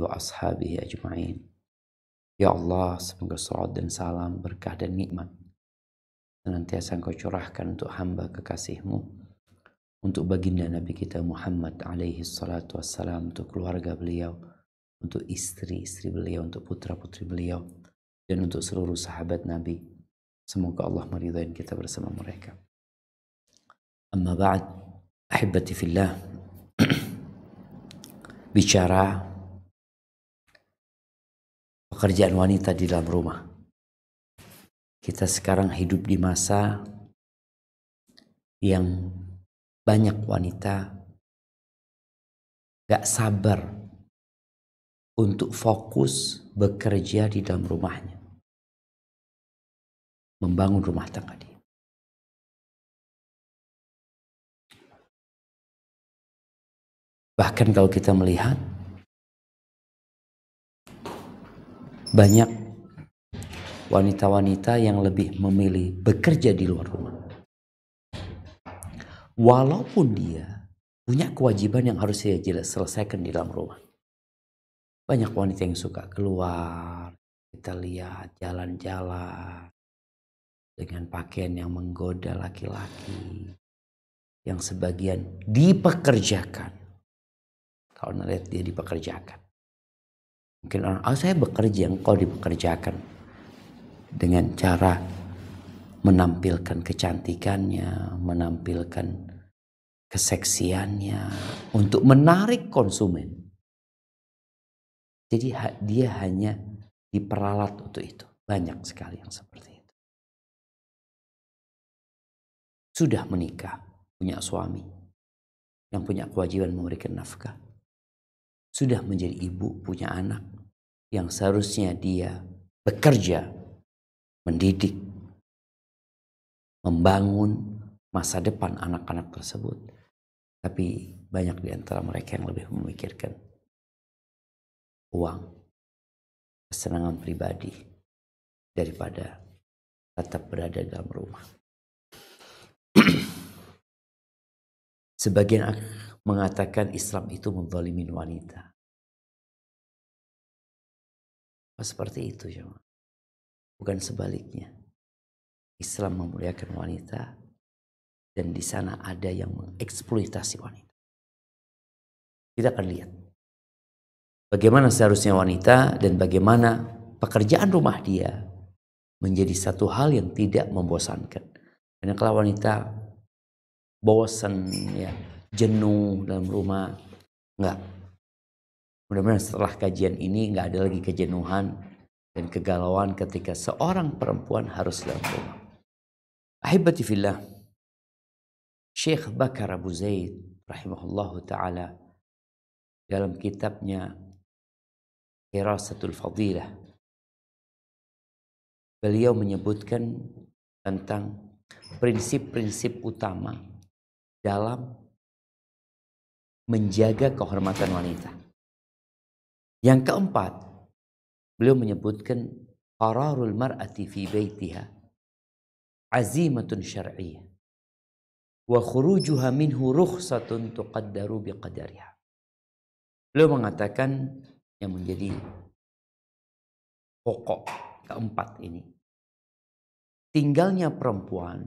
wa ashabihi ajma'in. Ya Allah, semoga salawat dan salam, berkah dan nikmat senantiasa Engkau curahkan untuk hamba kekasih-Mu, untuk baginda Nabi kita Muhammad alaihi salatu wassalam, untuk keluarga beliau, untuk istri-istri beliau, untuk putra-putri beliau, dan untuk seluruh sahabat Nabi. Semoga Allah meridai kita bersama mereka. Amma ba'd, ahibati fillah. Bicara pekerjaan wanita di dalam rumah. Kita sekarang hidup di masa yang banyak wanita gak sabar untuk fokus bekerja di dalam rumahnya, membangun rumah tangga dia. Bahkan kalau kita melihat banyak wanita-wanita yang lebih memilih bekerja di luar rumah, walaupun dia punya kewajiban yang harus dia selesaikan di dalam rumah. Banyak wanita yang suka keluar, kita lihat jalan-jalan dengan pakaian yang menggoda laki-laki, yang sebagian dipekerjakan. Kalau melihat dia dipekerjakan, mungkin orang, saya bekerja, engkau dipekerjakan, dengan cara menampilkan kecantikannya, menampilkan keseksiannya untuk menarik konsumen. Jadi dia hanya diperalat untuk itu. Banyak sekali yang seperti itu. Sudah menikah, punya suami yang punya kewajiban memberikan nafkah. Sudah menjadi ibu, punya anak yang seharusnya dia bekerja, mendidik, membangun masa depan anak-anak tersebut. Tapi banyak di antara mereka yang lebih memikirkan uang, kesenangan pribadi, daripada tetap berada dalam rumah. Sebagian mengatakan Islam itu menzalimi wanita. Seperti itu, jemaah. Bukan sebaliknya. Islam memuliakan wanita dan di sana ada yang mengeksploitasi wanita. Kita akan lihat bagaimana seharusnya wanita dan bagaimana pekerjaan rumah dia menjadi satu hal yang tidak membosankan. Karena kalau wanita bosan, ya, jenuh dalam rumah, enggak. Mudah-mudahan setelah kajian ini enggak ada lagi kejenuhan dan kegalauan ketika seorang perempuan harus dalam rumah. Ahibati fillah, Syekh Bakar Abu Zaid rahimahullahu ta'ala dalam kitabnya Hirasatul Fadilah, beliau menyebutkan tentang prinsip-prinsip utama dalam menjaga kehormatan wanita. Yang keempat, beliau menyebutkan qararul mar'ati fi baitiha azimatun syar'iyyah wa khurujuha minhu rukhsatun tuqaddaru biqadariha. Beliau mengatakan yang menjadi pokok keempat ini, tinggalnya perempuan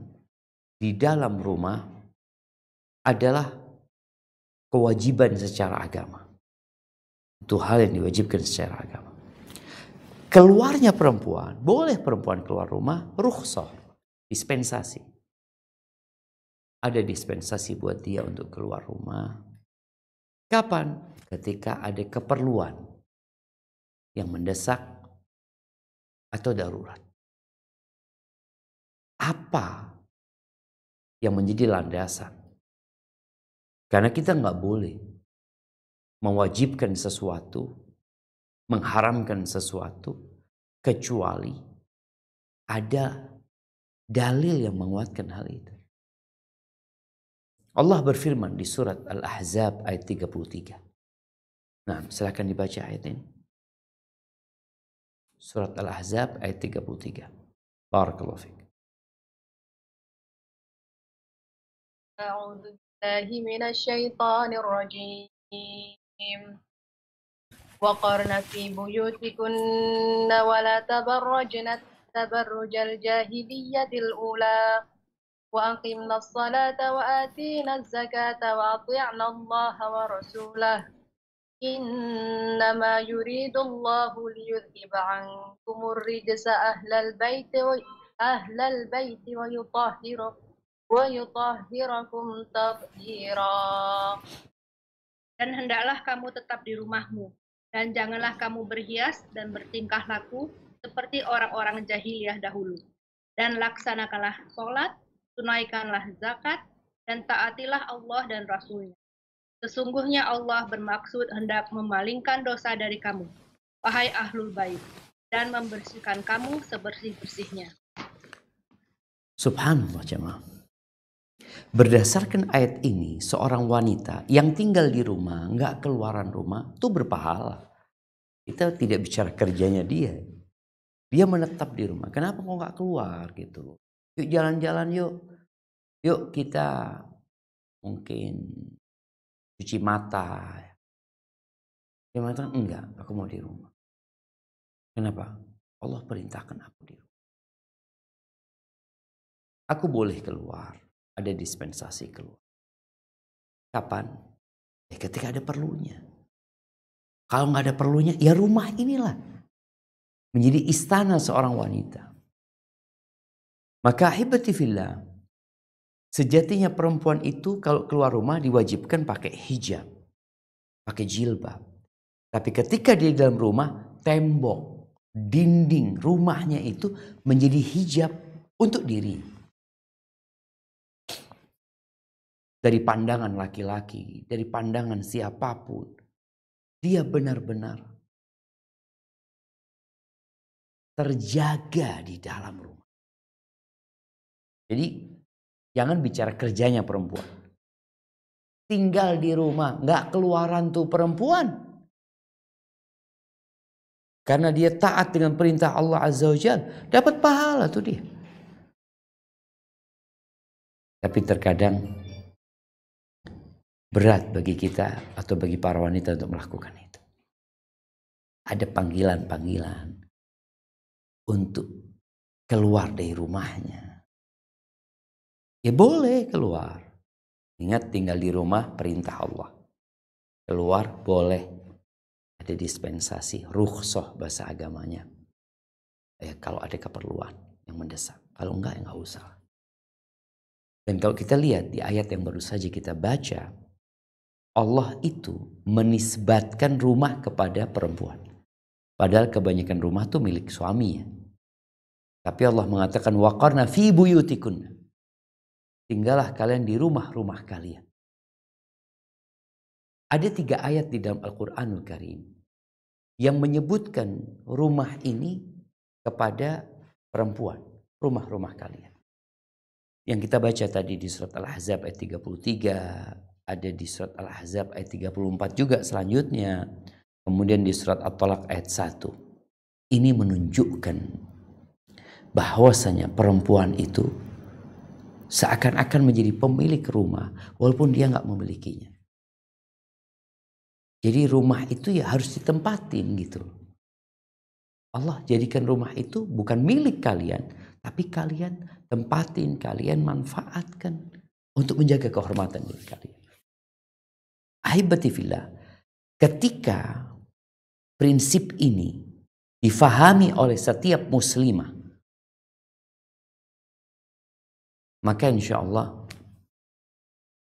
di dalam rumah adalah kewajiban secara agama. Itu hal yang diwajibkan secara agama. Keluarnya perempuan, boleh perempuan keluar rumah, rukhsah, dispensasi. Ada dispensasi buat dia untuk keluar rumah. Kapan? Ketika ada keperluan yang mendesak atau darurat. Apa yang menjadi landasan? Karena kita nggak boleh mewajibkan sesuatu, mengharamkan sesuatu, kecuali ada dalil yang menguatkan hal itu. Allah berfirman di surat Al-Ahzab ayat 33. Nah, silakan dibaca ayat ini. Surat Al-Ahzab ayat 33. Barakallahu fiik. A'udzu billahi minasy syaithanir rajim. وقرن في بيوتكن ولا تبرجن تبرج الجاهلية الأولى وأقمنا الصلاة وآتينا الزكاة وأطعنا الله ورسوله إنما يريد الله ليذهب عنكم الرجس أهل البيت ويطهركم تطهيرا. Dan hendaklah kamu tetap di rumahmu, dan janganlah kamu berhias dan bertingkah laku seperti orang-orang jahiliyah dahulu. Dan laksanakanlah sholat, tunaikanlah zakat, dan taatilah Allah dan Rasul-Nya. Sesungguhnya Allah bermaksud hendak memalingkan dosa dari kamu, wahai ahlul bait, dan membersihkan kamu sebersih-bersihnya. Subhanallah jemaah. Berdasarkan ayat ini, seorang wanita yang tinggal di rumah, nggak keluaran rumah, itu berpahala. Kita tidak bicara kerjanya dia. Dia menetap di rumah. Kenapa kok nggak keluar gitu? Yuk jalan-jalan yuk. Yuk kita mungkin cuci mata. Dia mengatakan enggak, aku mau di rumah. Kenapa? Allah perintahkan aku di rumah. Aku boleh keluar. Ada dispensasi keluar. Kapan? Ya ketika ada perlunya. Kalau nggak ada perlunya, ya rumah inilah menjadi istana seorang wanita. Maka ahibati fillah, sejatinya perempuan itu kalau keluar rumah diwajibkan pakai hijab, pakai jilbab. Tapi ketika di dalam rumah, tembok, dinding rumahnya itu menjadi hijab untuk diri. Dari pandangan laki-laki, dari pandangan siapapun, dia benar-benar terjaga di dalam rumah. Jadi jangan bicara kerjanya perempuan. Tinggal di rumah, nggak keluaran tuh perempuan. Karena dia taat dengan perintah Allah Azza wa Jalla, dapat pahala tuh dia. Tapi terkadang berat bagi kita atau bagi para wanita untuk melakukan itu. Ada panggilan-panggilan untuk keluar dari rumahnya. Ya boleh keluar. Ingat tinggal di rumah perintah Allah. Keluar boleh. Ada dispensasi, rukhsah bahasa agamanya. Ya, kalau ada keperluan yang mendesak. Kalau enggak, ya enggak usah. Dan kalau kita lihat di ayat yang baru saja kita baca, Allah itu menisbatkan rumah kepada perempuan. Padahal kebanyakan rumah itu milik suami ya. Tapi Allah mengatakan waqarna fi buyutikunna. Tinggallah kalian di rumah-rumah kalian. Ada 3 ayat di dalam Al-Quranul Karim yang menyebutkan rumah ini kepada perempuan. Rumah-rumah kalian. Yang kita baca tadi di surat Al-Ahzab ayat 33. Ada di surat Al-Ahzab ayat 34 juga selanjutnya. Kemudian di surat At-Talaq ayat 1. Ini menunjukkan bahwasanya perempuan itu seakan-akan menjadi pemilik rumah walaupun dia nggak memilikinya. Jadi rumah itu ya harus ditempatin gitu. Allah jadikan rumah itu bukan milik kalian, tapi kalian tempatin, kalian manfaatkan untuk menjaga kehormatan diri kalian. Ahibati fillah, ketika prinsip ini difahami oleh setiap muslimah, maka insya Allah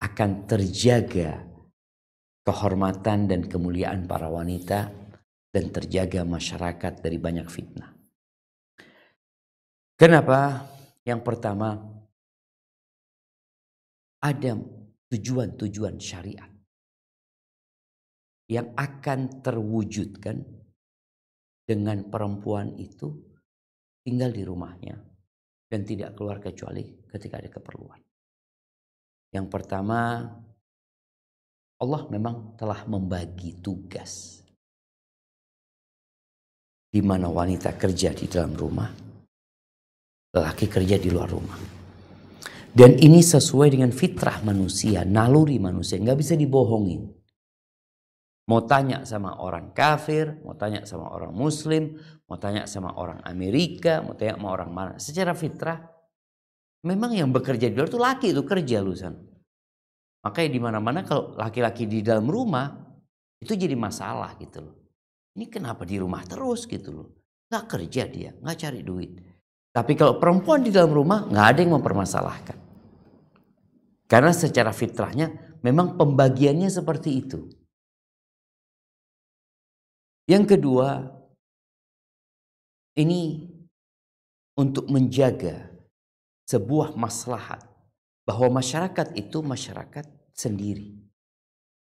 akan terjaga kehormatan dan kemuliaan para wanita dan terjaga masyarakat dari banyak fitnah. Kenapa? Yang pertama, ada tujuan-tujuan syariat yang akan terwujudkan dengan perempuan itu tinggal di rumahnya dan tidak keluar kecuali ketika ada keperluan. Yang pertama, Allah memang telah membagi tugas di mana wanita kerja di dalam rumah, lelaki kerja di luar rumah. Dan ini sesuai dengan fitrah manusia, naluri manusia, nggak bisa dibohongin. Mau tanya sama orang kafir, mau tanya sama orang muslim, mau tanya sama orang Amerika, mau tanya sama orang mana. Secara fitrah, memang yang bekerja di luar itu laki itu kerja lu sana. Makanya di mana-mana kalau laki-laki di dalam rumah, itu jadi masalah gitu loh. Ini kenapa di rumah terus gitu loh. Nggak kerja dia, nggak cari duit. Tapi kalau perempuan di dalam rumah, nggak ada yang mempermasalahkan. Karena secara fitrahnya, memang pembagiannya seperti itu. Yang kedua, ini untuk menjaga sebuah maslahat bahwa masyarakat itu masyarakat sendiri,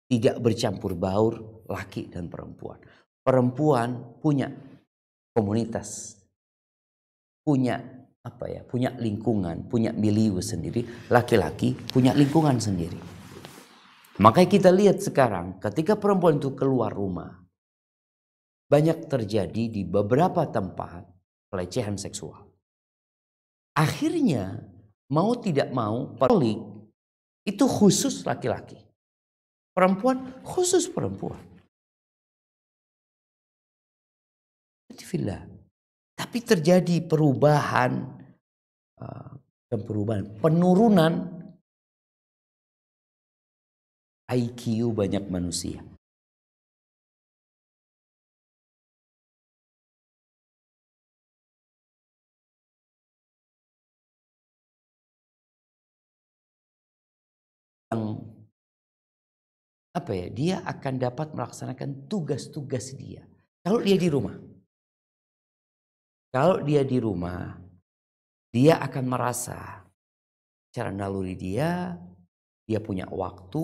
tidak bercampur baur laki dan perempuan. Perempuan punya komunitas, punya punya lingkungan, punya milieu sendiri. Laki-laki punya lingkungan sendiri. Makanya kita lihat sekarang ketika perempuan itu keluar rumah, banyak terjadi di beberapa tempat pelecehan seksual. Akhirnya mau tidak mau polik itu khusus laki-laki. Perempuan khusus perempuan. Tapi terjadi perubahan penurunan IQ banyak manusia. Dia akan dapat melaksanakan tugas-tugas dia. Kalau dia di rumah. Kalau dia di rumah, dia akan merasa secara naluri dia punya waktu,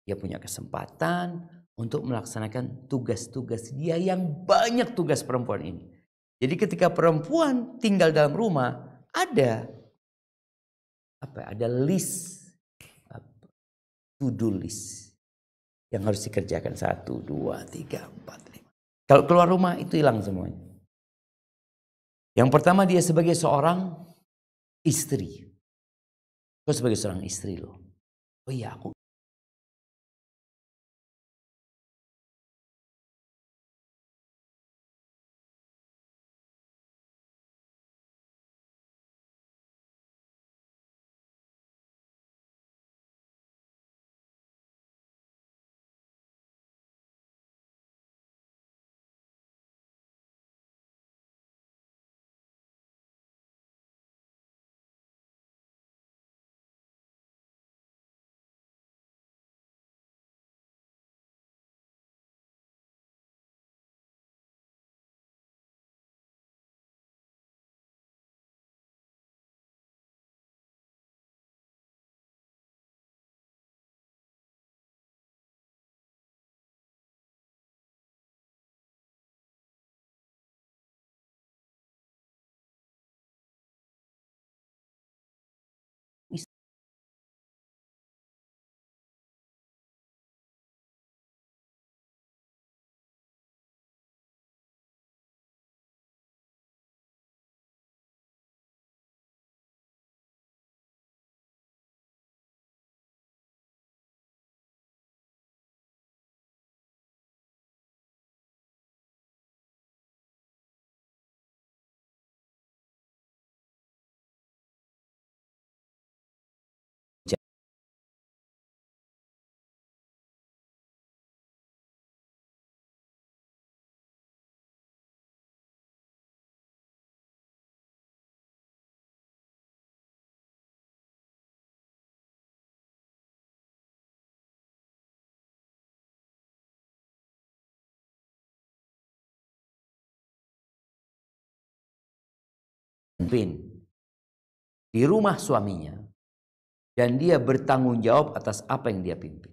dia punya kesempatan untuk melaksanakan tugas-tugas dia yang banyak tugas perempuan ini. Jadi ketika perempuan tinggal dalam rumah, ada list, to-do list yang harus dikerjakan 1, 2, 3, 4, 5. Kalau keluar rumah itu hilang semuanya. Yang pertama dia sebagai seorang istri. Kau sebagai seorang istri loh. Oh iya aku. Di rumah suaminya dan dia bertanggung jawab atas apa yang dia pimpin.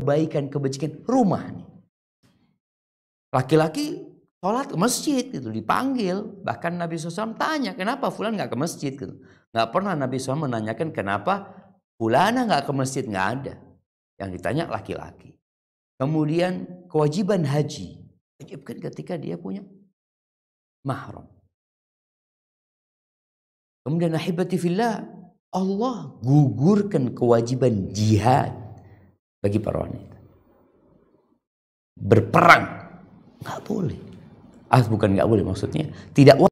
kebaikan rumah nih. Laki-laki sholat ke masjid gitu, dipanggil. Bahkan Nabi SAW tanya, kenapa fulan nggak ke masjid gitu. Nggak pernah Nabi SAW menanyakan kenapa fulana nggak ke masjid, nggak ada. Yang ditanya laki-laki. Kemudian kewajiban haji, wajibkan ketika dia punya mahram. Kemudian ahibati fillah, Allah gugurkan kewajiban jihad bagi para wanita. Berperang nggak boleh. Bukan nggak boleh, maksudnya tidak wajib.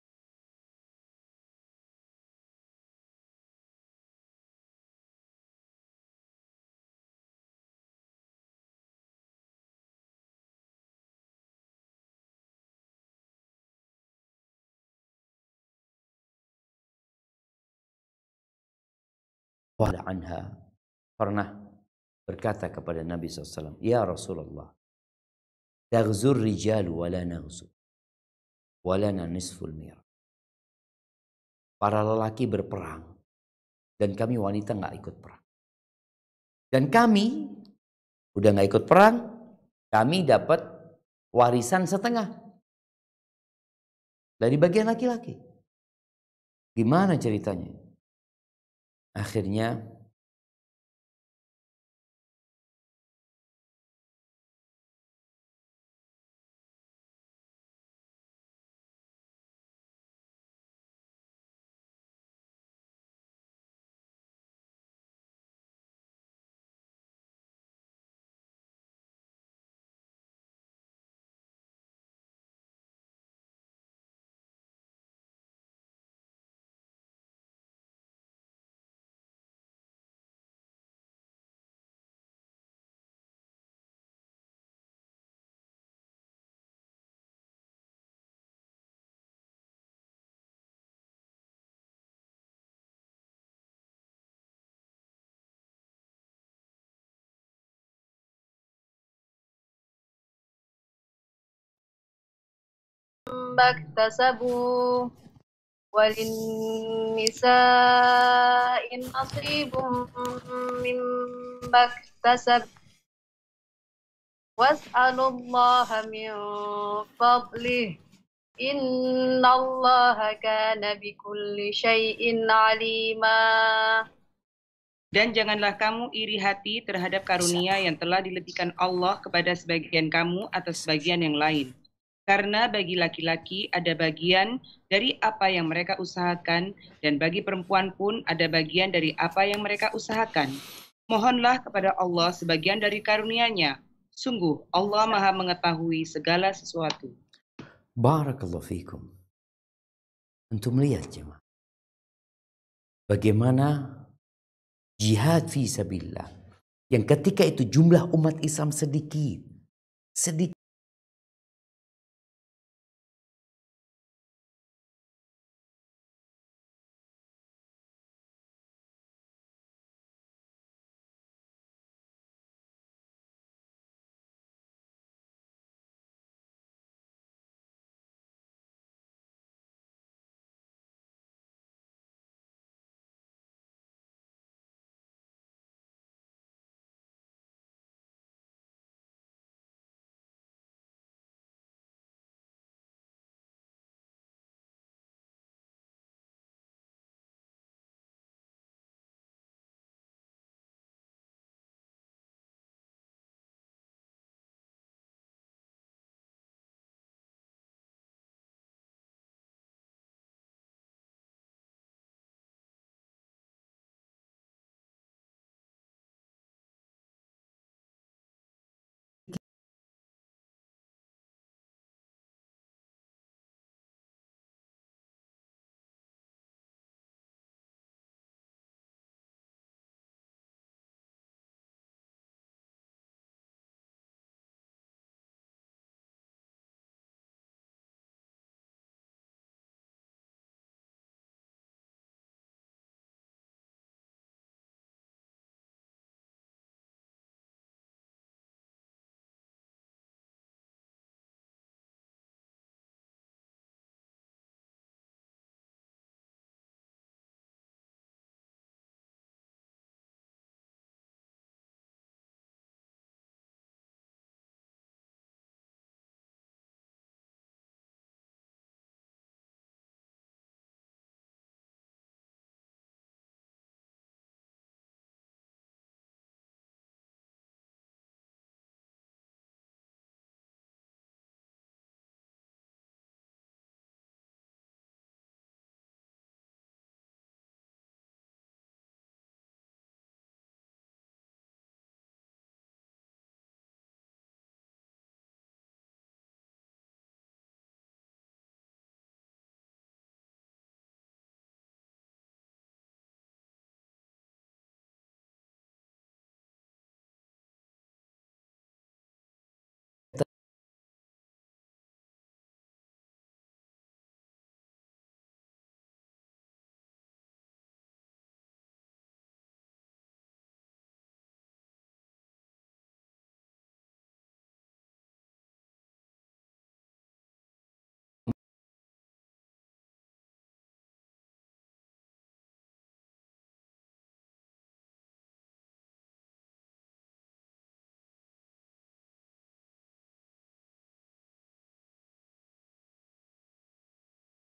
Anha pernah berkata kepada Nabi SAW, ya Rasulullah, taghzur rijalu wala naghzu walana nisful mir. Para lelaki berperang dan kami wanita nggak ikut perang. Dan kami udah nggak ikut perang, kami dapat warisan setengah dari bagian laki-laki. Gimana ceritanya? Akhirnya maktasabu walinisa'in nasibum mimma iktasab was'alullaha min fadlih innallaha kana bikulli syai'in alima. Dan janganlah kamu iri hati terhadap karunia yang telah dilebihkan Allah kepada sebagian kamu atas sebagian yang lain. Karena bagi laki-laki ada bagian dari apa yang mereka usahakan, dan bagi perempuan pun ada bagian dari apa yang mereka usahakan. Mohonlah kepada Allah sebagian dari karunia-Nya. Sungguh Allah Maha mengetahui segala sesuatu. barakallahu fikum. Untuk melihat jemaah, bagaimana jihad fi sabilillah yang ketika itu jumlah umat Islam sedikit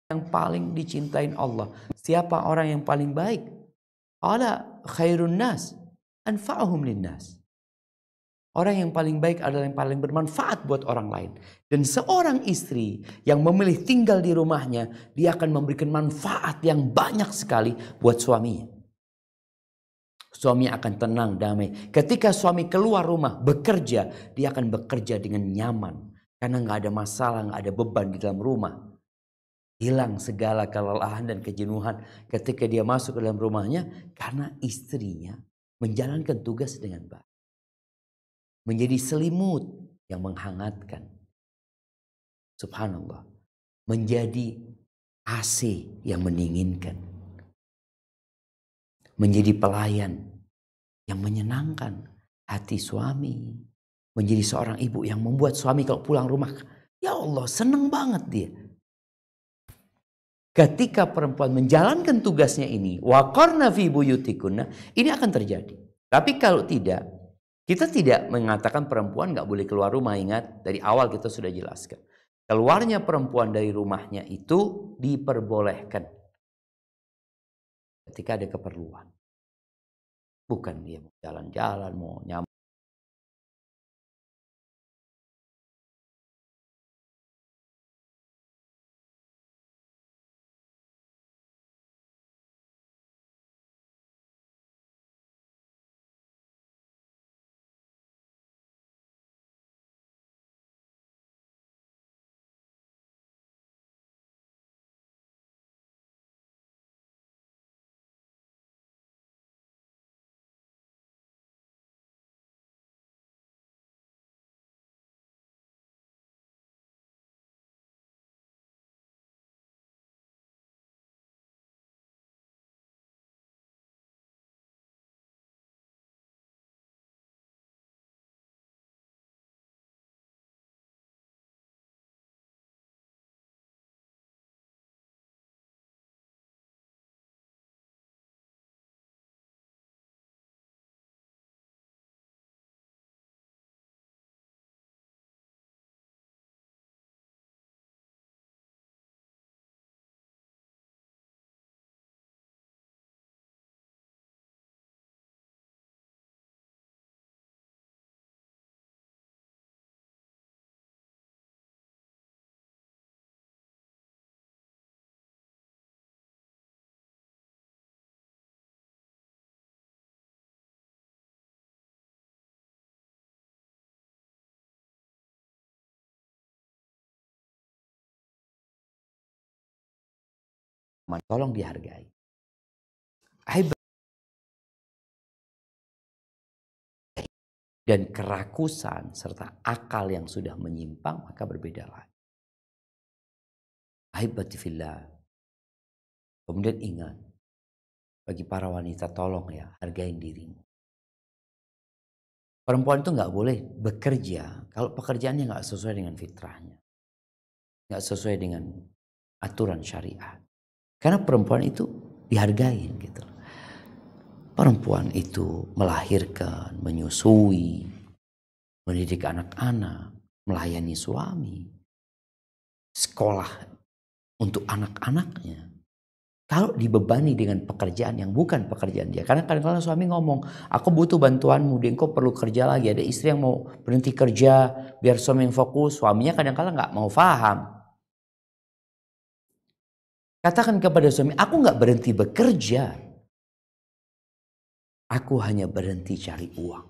yang paling dicintain Allah. Siapa orang yang paling baik? Qala khairun nas anfa'uhum linnas. Orang yang paling baik adalah yang paling bermanfaat buat orang lain. Dan seorang istri yang memilih tinggal di rumahnya, dia akan memberikan manfaat yang banyak sekali buat suaminya. Suami akan tenang, damai. Ketika suami keluar rumah bekerja, dia akan bekerja dengan nyaman. Karena nggak ada masalah, nggak ada beban di dalam rumah. Hilang segala kelelahan dan kejenuhan ketika dia masuk ke dalam rumahnya. Karena istrinya menjalankan tugas dengan baik. Menjadi selimut yang menghangatkan. Subhanallah. Menjadi AC yang mendinginkan. Menjadi pelayan yang menyenangkan hati suami. Menjadi seorang ibu yang membuat suami kalau pulang rumah, ya Allah, senang banget dia. Ketika perempuan menjalankan tugasnya ini, waqarna fi buyutikunna, ini akan terjadi. Tapi kalau tidak, kita tidak mengatakan perempuan nggak boleh keluar rumah. Ingat, dari awal kita sudah jelaskan. Keluarnya perempuan dari rumahnya itu diperbolehkan ketika ada keperluan. Bukan dia mau jalan-jalan, mau nyamuk. Tolong dihargai. Dan kerakusan serta akal yang sudah menyimpang maka berbeda lagi. Ahibati fillah. Kemudian ingat, bagi para wanita tolong ya, hargain dirimu. Perempuan itu nggak boleh bekerja kalau pekerjaannya nggak sesuai dengan fitrahnya, nggak sesuai dengan aturan syariat. Karena perempuan itu dihargain gitu. Perempuan itu melahirkan, menyusui, mendidik anak-anak, melayani suami, sekolah untuk anak-anaknya. Kalau dibebani dengan pekerjaan yang bukan pekerjaan dia. Karena kadang-kadang suami ngomong, aku butuh bantuanmu, dia kok perlu kerja lagi. Ada istri yang mau berhenti kerja biar suami yang fokus. Suaminya kadang-kadang gak mau paham. Katakan kepada suami, aku gak berhenti bekerja. Aku hanya berhenti cari uang.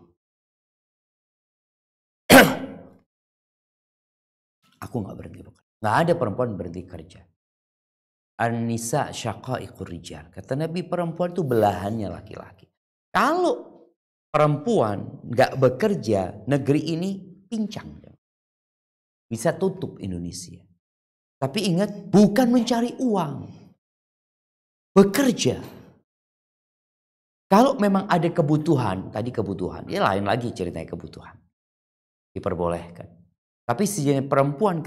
Aku gak berhenti bekerja. Gak ada perempuan berhenti kerja. An-nisa syaqaiqur rijal. Kata Nabi, perempuan itu belahannya laki-laki. Kalau perempuan gak bekerja, negeri ini pincang. Bisa tutup Indonesia. Tapi ingat, bukan mencari uang. Bekerja. Kalau memang ada kebutuhan, tadi kebutuhan, ya lain lagi ceritanya kebutuhan. Diperbolehkan. Tapi sejenis perempuan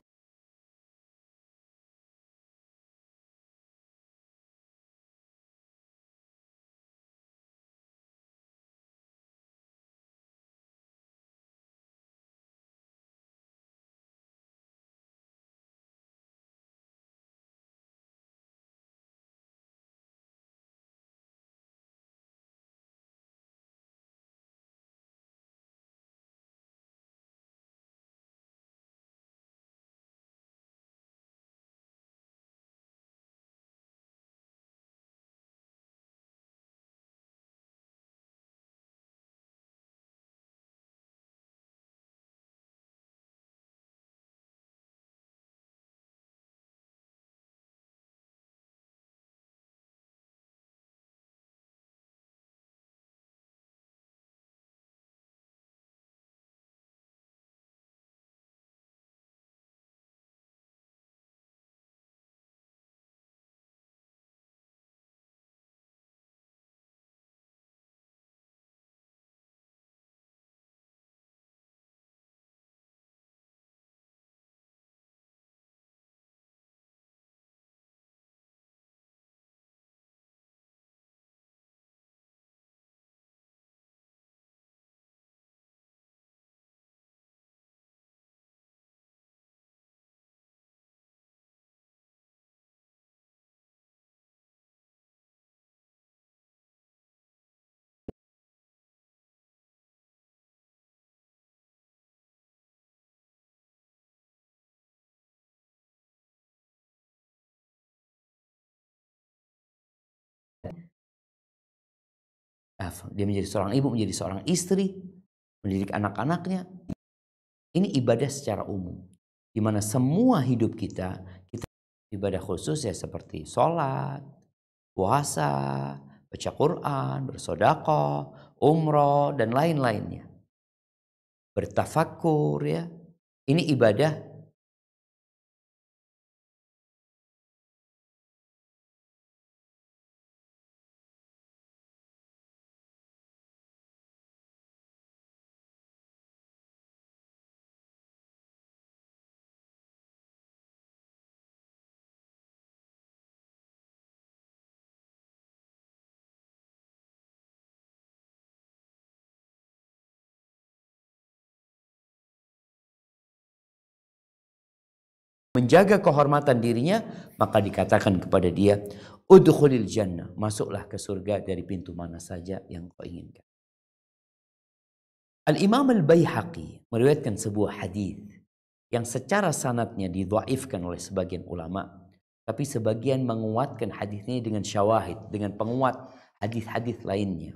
Dia menjadi seorang ibu, menjadi seorang istri, mendidik anak-anaknya. Ini ibadah secara umum, di mana semua hidup kita ibadah khusus ya seperti sholat, puasa, baca Quran, bersedekah, umroh dan lain-lainnya. Bertafakur ya. Ini ibadah menjaga kehormatan dirinya, maka dikatakan kepada dia, udkhulil jannah, masuklah ke surga dari pintu mana saja yang kau inginkan. Al-Imam Al-Baihaqi meriwayatkan sebuah hadis yang secara sanadnya didhaifkan oleh sebagian ulama, tapi sebagian menguatkan hadisnya dengan syawahid, dengan penguat hadis-hadis lainnya.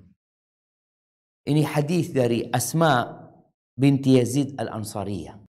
Ini hadis dari Asma binti Yazid Al-Ansariyah.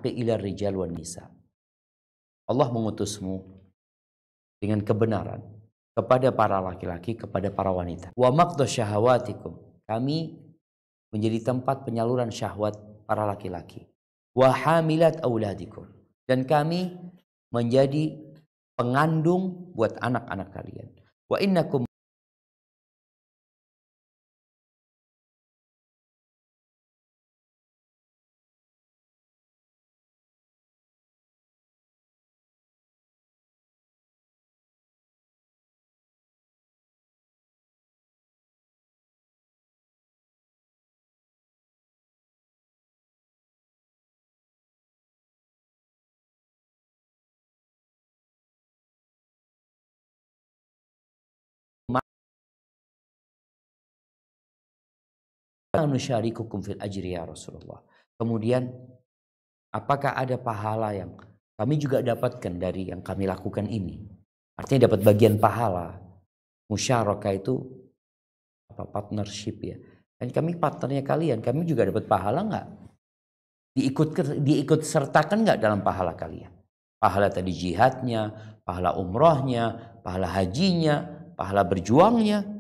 Ila rijal wan nisa. Allah mengutusmu dengan kebenaran kepada para laki-laki, kepada para wanita. Wa maqdu syahawatikum. Kami menjadi tempat penyaluran syahwat para laki-laki. Wa hamilat auladikum. Dan kami menjadi pengandung buat anak-anak kalian. Wa innakum nusyarikukum fil ajri ya Rasulullah. Kemudian apakah ada pahala yang kami juga dapatkan dari yang kami lakukan ini? Artinya dapat bagian pahala. Musyarakah itu apa, partnership ya. Dan kami partnernya kalian, kami juga dapat pahala nggak? Diikut sertakan nggak dalam pahala kalian? Pahala tadi jihadnya, pahala umrohnya, pahala hajinya, pahala berjuangnya.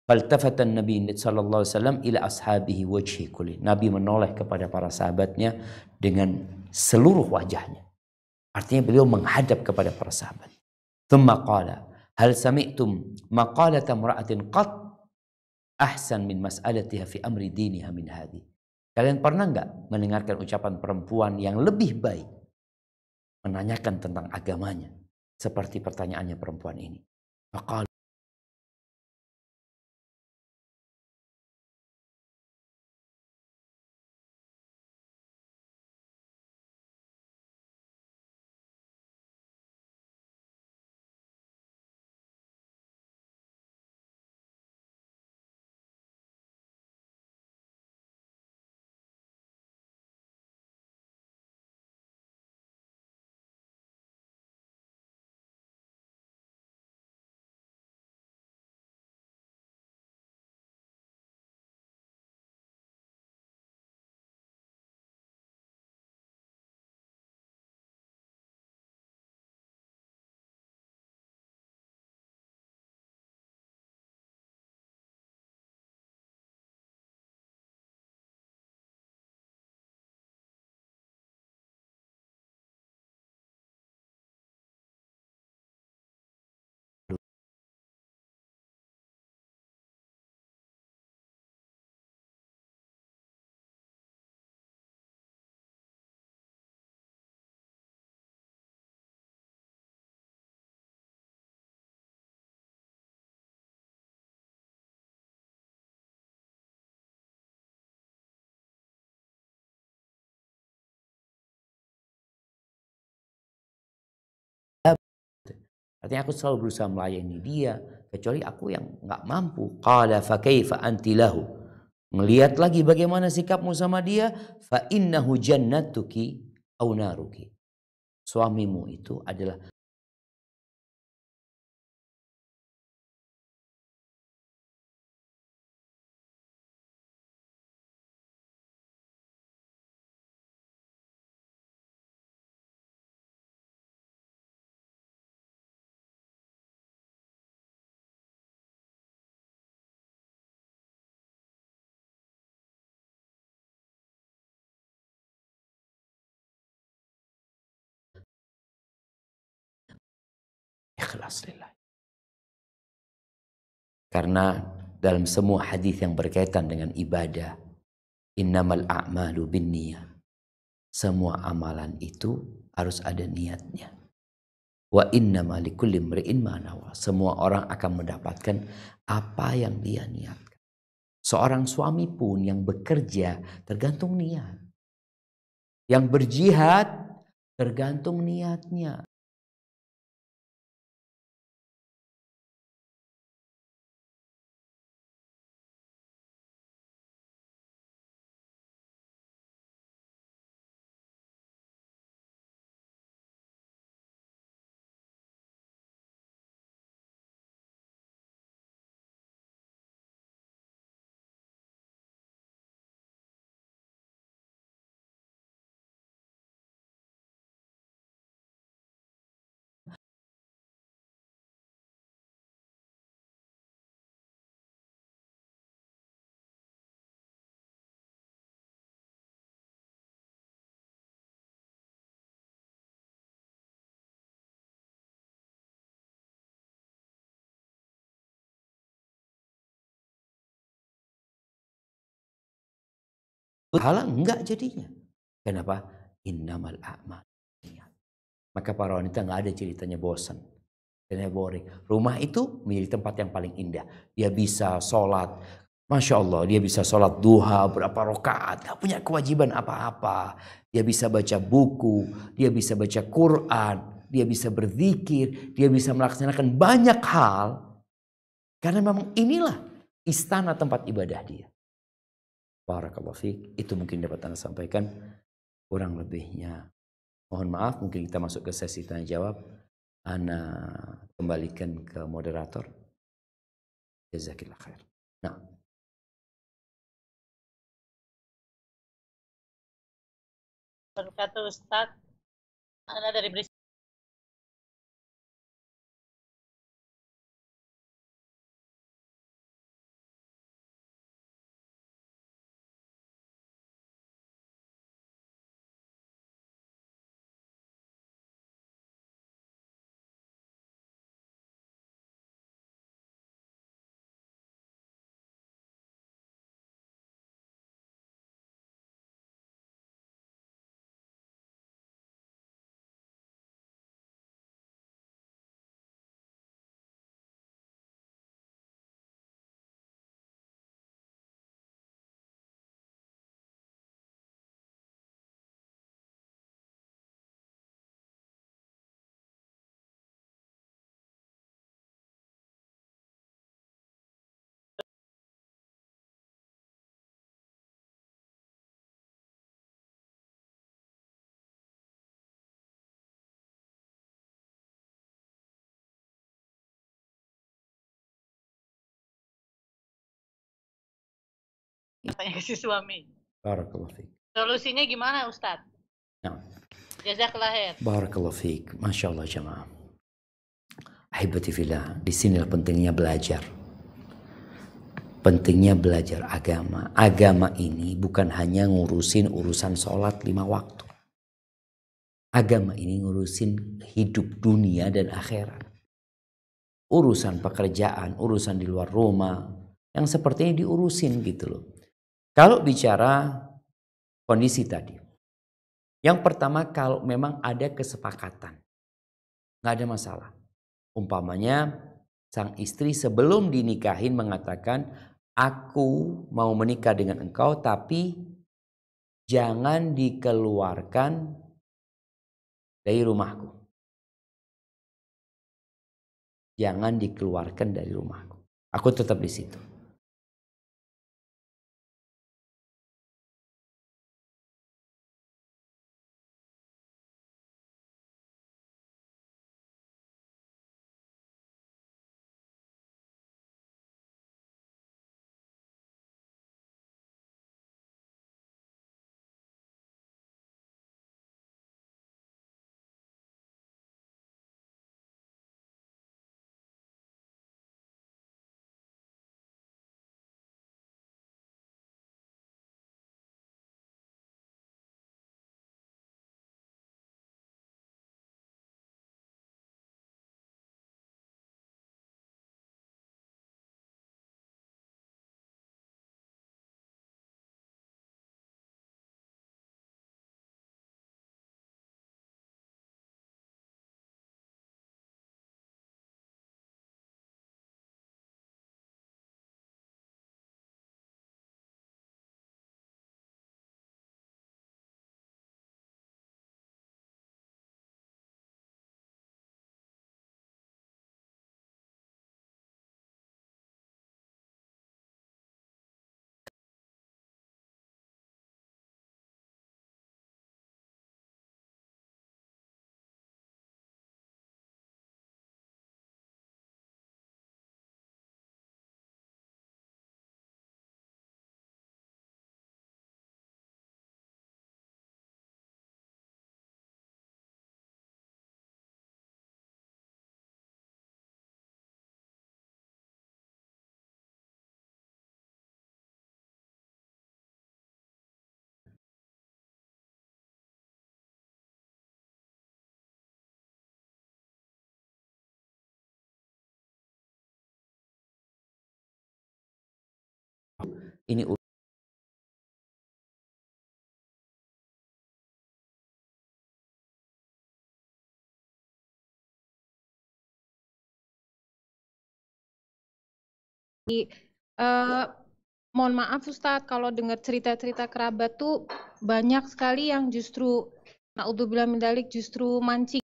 Faltafatan Nabi sallallahu alaihi wasallam ila ashabihi wajhi kulli. Nabi menoleh kepada para sahabatnya dengan seluruh wajahnya. Artinya beliau menghadap kepada para sahabat. Thumma qala, hal sami'tum maqalata imra'atin qat ahsan min mas'alatiha fi amri diniha min hadi. Kalian pernah enggak mendengarkan ucapan perempuan yang lebih baik menanyakan tentang agamanya seperti pertanyaannya perempuan ini? Maqala Artinya aku selalu berusaha melayani dia, kecuali aku yang nggak mampu. Qala fa kaifa anti lahu. Melihat lagi bagaimana sikapmu sama dia, fa innahu jannatuki au naruki. Suamimu itu adalah ikhlas lillah. Karena dalam semua hadis yang berkaitan dengan ibadah, innamal a'malu binniyah. Semua amalan itu harus ada niatnya. Wa innama likulli imri'in ma nawa. Semua orang akan mendapatkan apa yang dia niatkan. Seorang suami pun yang bekerja tergantung niat. Yang berjihad tergantung niatnya. Pahala enggak jadinya. Kenapa? Innamal a'mal. Maka para wanita nggak ada ceritanya bosan. Dan boring. Rumah itu menjadi tempat yang paling indah. Dia bisa sholat. Masya Allah, dia bisa sholat duha berapa rakaat. Gak punya kewajiban apa-apa. Dia bisa baca buku. Dia bisa baca Quran. Dia bisa berzikir. Dia bisa melaksanakan banyak hal. Karena memang inilah istana tempat ibadah dia. Barakallahu fiik. Itu mungkin dapat Anda sampaikan. Kurang lebihnya mohon maaf, mungkin kita masuk ke sesi tanya jawab. Ana kembalikan ke moderator. Jazakillah khair. Nah. Berkata Ustaz, Ana dari Brisbane. Tanya ke si suami. Barakallahu fiik. Solusinya gimana Ustaz? Nah. Jazakallah khair. Barakallahu fiik. Masya Allah jemaah. Ahibati fillah. Di sinilah pentingnya belajar. Pentingnya belajar agama. Agama ini bukan hanya ngurusin urusan sholat 5 waktu. Agama ini ngurusin hidup dunia dan akhirat. Urusan pekerjaan, urusan di luar rumah. Yang sepertinya diurusin gitu loh. Kalau bicara kondisi tadi. Yang pertama kalau memang ada kesepakatan. Nggak ada masalah. Umpamanya sang istri sebelum dinikahin mengatakan, aku mau menikah dengan engkau tapi jangan dikeluarkan dari rumahku. Jangan dikeluarkan dari rumahku. Aku tetap di situ. Ini mohon maaf Ustadz, kalau dengar cerita-cerita kerabat tuh banyak sekali yang justru naudzubillah min dzalik justru mancing.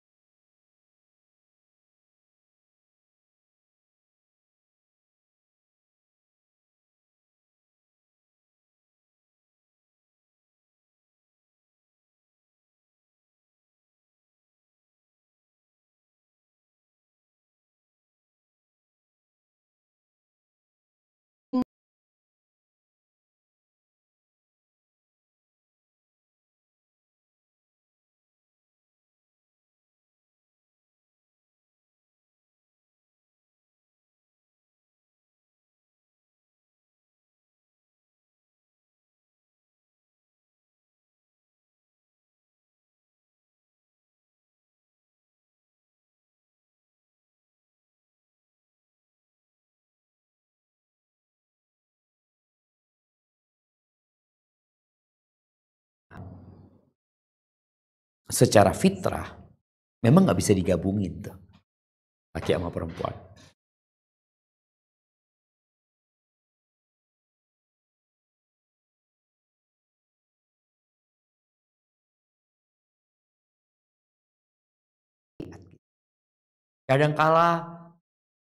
secara fitrah memang nggak bisa digabungin tuh, laki sama perempuan. Kadangkala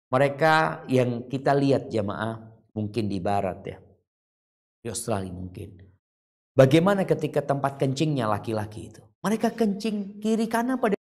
mereka yang kita lihat jamaah mungkin di barat ya, di Australia mungkin. Bagaimana ketika tempat kencingnya laki-laki itu? Mereka kencing kiri kanan pada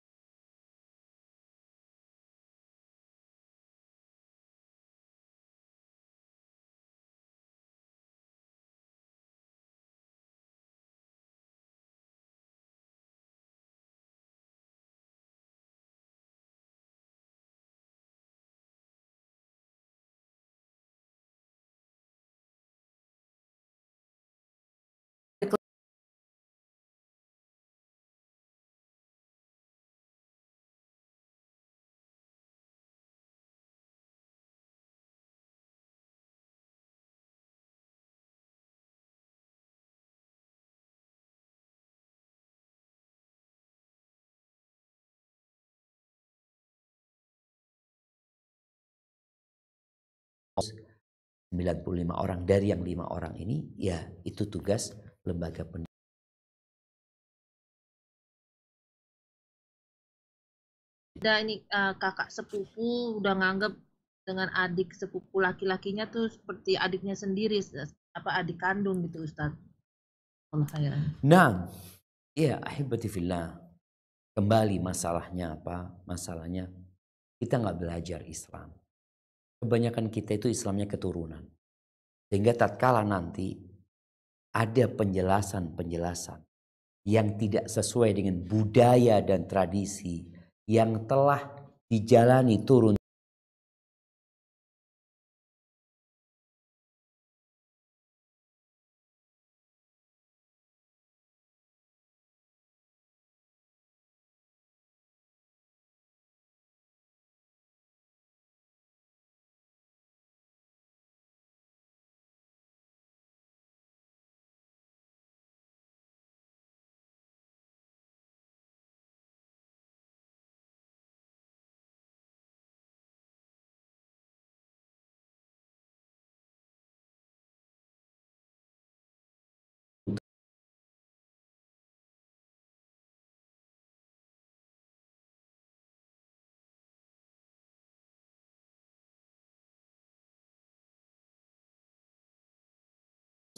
...95 orang dari yang 5 orang ini, ya itu tugas lembaga pendidikan. ada ini kakak sepupu udah nganggap dengan adik sepupu laki-lakinya tuh seperti adiknya sendiri, adik kandung gitu Ustaz. Allah khairan. Nah, ya ahibati fillah. Kembali masalahnya apa? Masalahnya kita nggak belajar Islam. Kebanyakan kita itu Islamnya keturunan. Sehingga tatkala nanti ada penjelasan-penjelasan yang tidak sesuai dengan budaya dan tradisi yang telah dijalani turun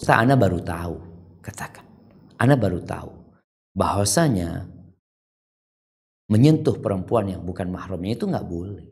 Ana baru tahu, katakan. Ana baru tahu bahwasanya menyentuh perempuan yang bukan mahramnya itu nggak boleh.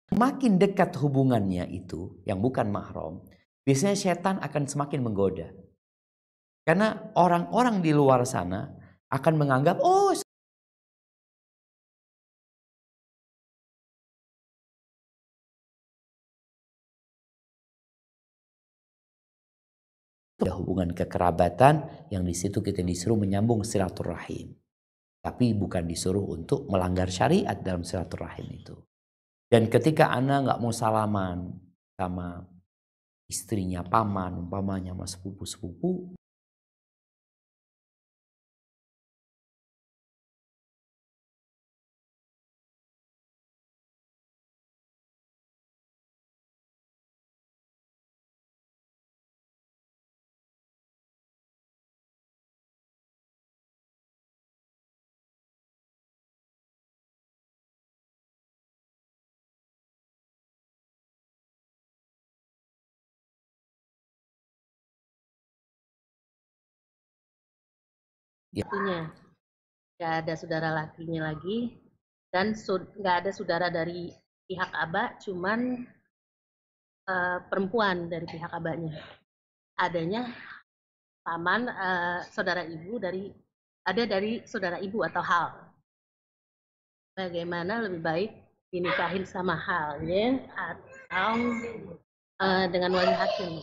Makin dekat hubungannya itu yang bukan mahram, biasanya setan akan semakin menggoda. Karena orang-orang di luar sana akan menganggap, oh ada hubungan kekerabatan yang di situ kita disuruh menyambung silaturahim. Tapi bukan disuruh untuk melanggar syariat dalam silaturahim itu. Dan ketika Ana nggak mau salaman sama istrinya paman, umpamanya sama sepupu-sepupu, Artinya nggak ada saudara lakinya lagi dan nggak ada saudara dari pihak abah, cuman perempuan dari pihak abahnya. Adanya paman saudara ibu dari saudara ibu atau hal. Bagaimana lebih baik dinikahin sama halnya atau dengan wali hakim?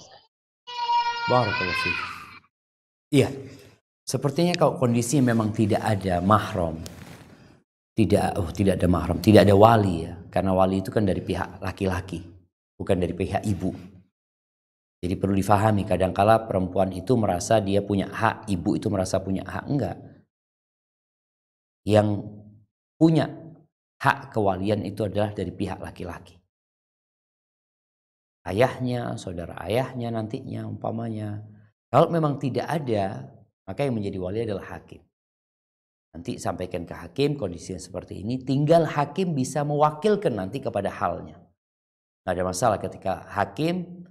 barakallahu fiik. Iya. Sepertinya kalau kondisi memang tidak ada mahram, tidak ada mahram, tidak ada wali ya, karena wali itu kan dari pihak laki-laki, bukan dari pihak ibu. Jadi perlu difahami, kadangkala perempuan itu merasa dia punya hak, ibu itu merasa punya hak, enggak. Yang punya hak kewalian itu adalah dari pihak laki-laki. Ayahnya, saudara ayahnya nantinya umpamanya. Kalau memang tidak ada, maka yang menjadi wali adalah hakim. Nanti sampaikan ke hakim kondisinya seperti ini. Tinggal hakim bisa mewakilkan nanti kepada halnya. Nggak ada masalah ketika hakim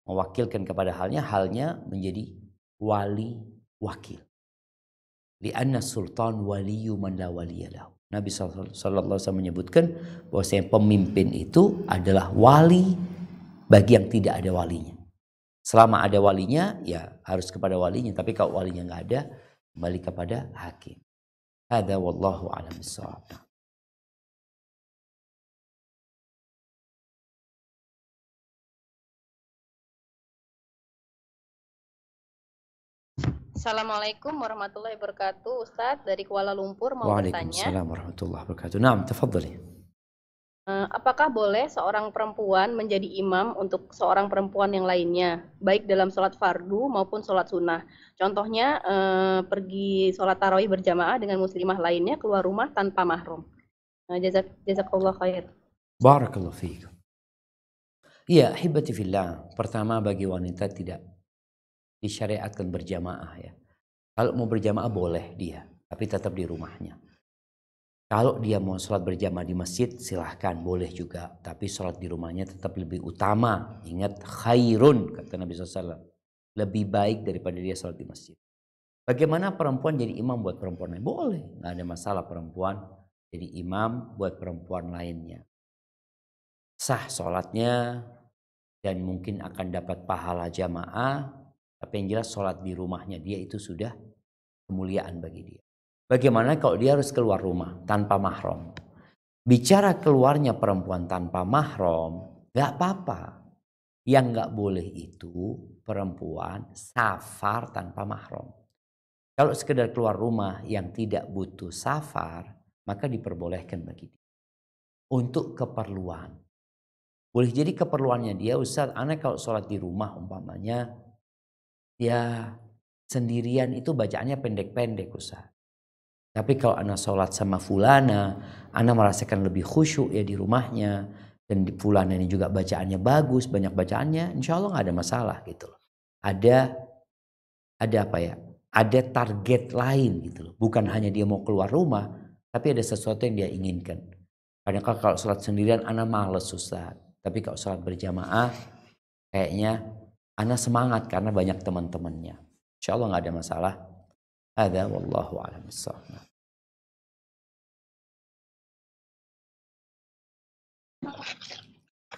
mewakilkan kepada halnya menjadi wali wakil. Lianna sultan waliyu man la waliyalahu. Nabi SAW menyebutkan bahwa pemimpin itu adalah wali bagi yang tidak ada walinya. Selama ada walinya, ya harus kepada walinya. Tapi kalau walinya nggak ada, kembali kepada hakim. Hada wallahu a'lam bishawab. Assalamualaikum warahmatullahi wabarakatuh. Ustadz dari Kuala Lumpur mau bertanya. Waalaikumsalam warahmatullahi wabarakatuh. Naam, tafadhali. Apakah boleh seorang perempuan menjadi imam untuk seorang perempuan yang lainnya, baik dalam sholat fardu maupun sholat sunnah? Contohnya pergi sholat tarawih berjamaah dengan muslimah lainnya keluar rumah tanpa mahram. Jazakallah khair. Barakallahu fiikum. Iya, hibati fillah. Pertama, bagi wanita tidak disyariatkan berjamaah ya. Kalau mau berjamaah boleh dia, tapi tetap di rumahnya. Kalau dia mau sholat berjamaah di masjid, silahkan, boleh juga. Tapi sholat di rumahnya tetap lebih utama. Ingat, khairun, kata Nabi SAW. Lebih baik daripada dia sholat di masjid. Bagaimana perempuan jadi imam buat perempuan lain? Boleh, nggak ada masalah perempuan jadi imam buat perempuan lainnya. Sah sholatnya, dan mungkin akan dapat pahala jamaah. Tapi yang jelas sholat di rumahnya dia itu sudah kemuliaan bagi dia. Bagaimana kalau dia harus keluar rumah tanpa mahram? Bicara keluarnya perempuan tanpa mahram, gak apa-apa. Yang gak boleh itu perempuan safar tanpa mahram. Kalau sekedar keluar rumah yang tidak butuh safar, maka diperbolehkan bagi dia. Untuk keperluan. Boleh jadi keperluannya dia, Ustaz, anak kalau sholat di rumah umpamanya, ya sendirian itu bacaannya pendek-pendek Ustaz. Tapi kalau anak sholat sama fulana, anak merasakan lebih khusyuk ya di rumahnya. Dan di fulana ini juga bacaannya bagus, banyak bacaannya, insya Allah gak ada masalah gitu loh. Ada apa ya? Ada target lain gitu loh. Bukan hanya dia mau keluar rumah, tapi ada sesuatu yang dia inginkan. Kadang kalau sholat sendirian anak males Ustaz. Tapi kalau sholat berjamaah, kayaknya anak semangat karena banyak teman-temannya. Insya Allah gak ada masalah. Ada wallahu a'lam bishawab.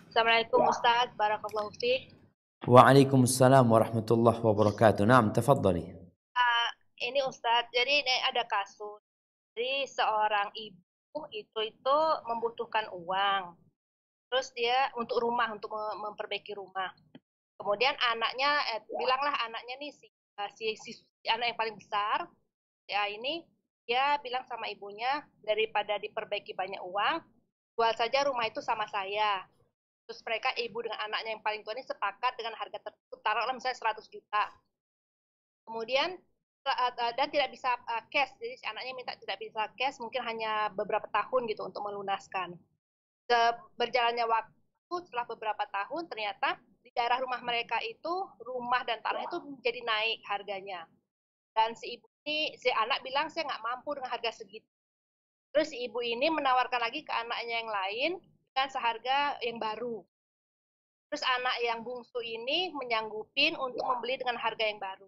Assalamualaikum Ustaz, barakallahu fiik. Waalaikumsalam warahmatullahi wabarakatuh. Naam, tafadhali. Ini Ustaz, jadi ini ada kasus. Jadi seorang ibu itu membutuhkan uang. Terus dia untuk rumah, untuk memperbaiki rumah. Kemudian anaknya, bilanglah anaknya nih si anak yang paling besar, ya ini dia bilang sama ibunya, daripada diperbaiki banyak uang, jual saja rumah itu sama saya. Terus mereka, ibu dengan anaknya yang paling tua ini sepakat dengan harga tertentu, taruhlah misalnya 100 juta. Kemudian, dan tidak bisa cash, jadi si anaknya minta tidak bisa cash, mungkin hanya beberapa tahun gitu untuk melunaskan. Berjalannya waktu, setelah beberapa tahun, ternyata di daerah rumah mereka itu, rumah dan tanah itu menjadi naik harganya. Dan si anak bilang, saya nggak mampu dengan harga segitu. Terus si ibu ini menawarkan lagi ke anaknya yang lain, dengan seharga yang baru. Terus anak yang bungsu ini menyanggupin untuk membeli dengan harga yang baru.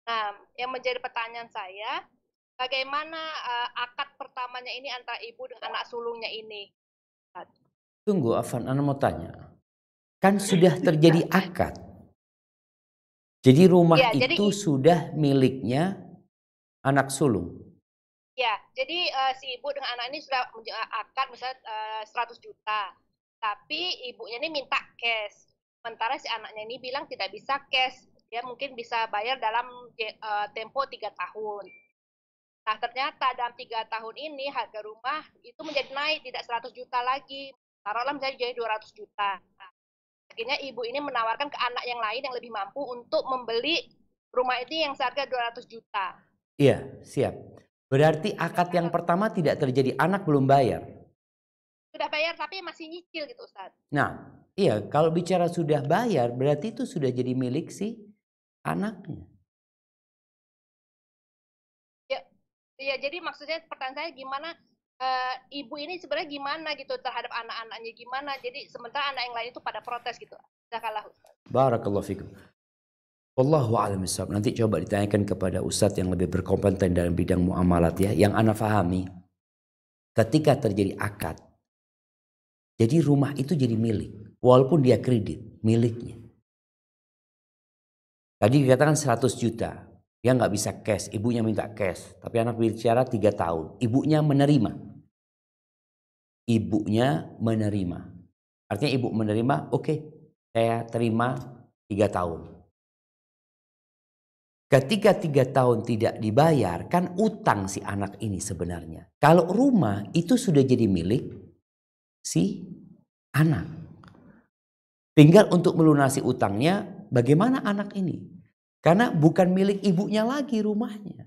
Nah, yang menjadi pertanyaan saya, bagaimana akad pertamanya ini antara ibu dengan anak sulungnya ini? Tunggu, Afan, Ana mau tanya. Kan sudah terjadi akad. Jadi rumah ya, itu sudah miliknya anak sulung. Ya, jadi si ibu dengan anak ini sudah akad misalnya 100 juta. Tapi ibunya ini minta cash. Sementara si anaknya ini bilang tidak bisa cash. Dia mungkin bisa bayar dalam tempo 3 tahun. Nah, ternyata dalam 3 tahun ini harga rumah itu menjadi naik, tidak 100 juta lagi. Taruhlah misalnya jadi 200 juta. Nah, akhirnya ibu ini menawarkan ke anak yang lain yang lebih mampu untuk membeli rumah ini yang seharga 200 juta. Iya, siap. Berarti akad yang pertama tidak terjadi, anak belum bayar. Sudah bayar tapi masih nyicil gitu Ustaz. Nah, iya, kalau bicara sudah bayar berarti itu sudah jadi milik si anaknya. Ya, jadi maksudnya pertanyaan saya gimana ibu ini sebenarnya gimana gitu terhadap anak-anaknya gimana. Jadi sementara anak yang lain itu pada protes gitu. Jazakallah Ustaz. Barakallahu fikum. Wallahu a'lam bishawab. Nanti coba ditanyakan kepada ustadz yang lebih berkompeten dalam bidang muamalat ya. Yang ana fahami, ketika terjadi akad, jadi rumah itu jadi milik. Walaupun dia kredit, miliknya. Tadi dikatakan 100 juta. Dia nggak bisa cash, ibunya minta cash. Tapi anak bicara 3 tahun. Ibunya menerima. Ibunya menerima. Artinya ibu menerima, oke, saya terima 3 tahun. Ketika 3 tahun tidak dibayar, kan utang si anak ini sebenarnya. Kalau rumah itu sudah jadi milik si anak. Tinggal untuk melunasi utangnya, bagaimana anak ini? Karena bukan milik ibunya lagi rumahnya.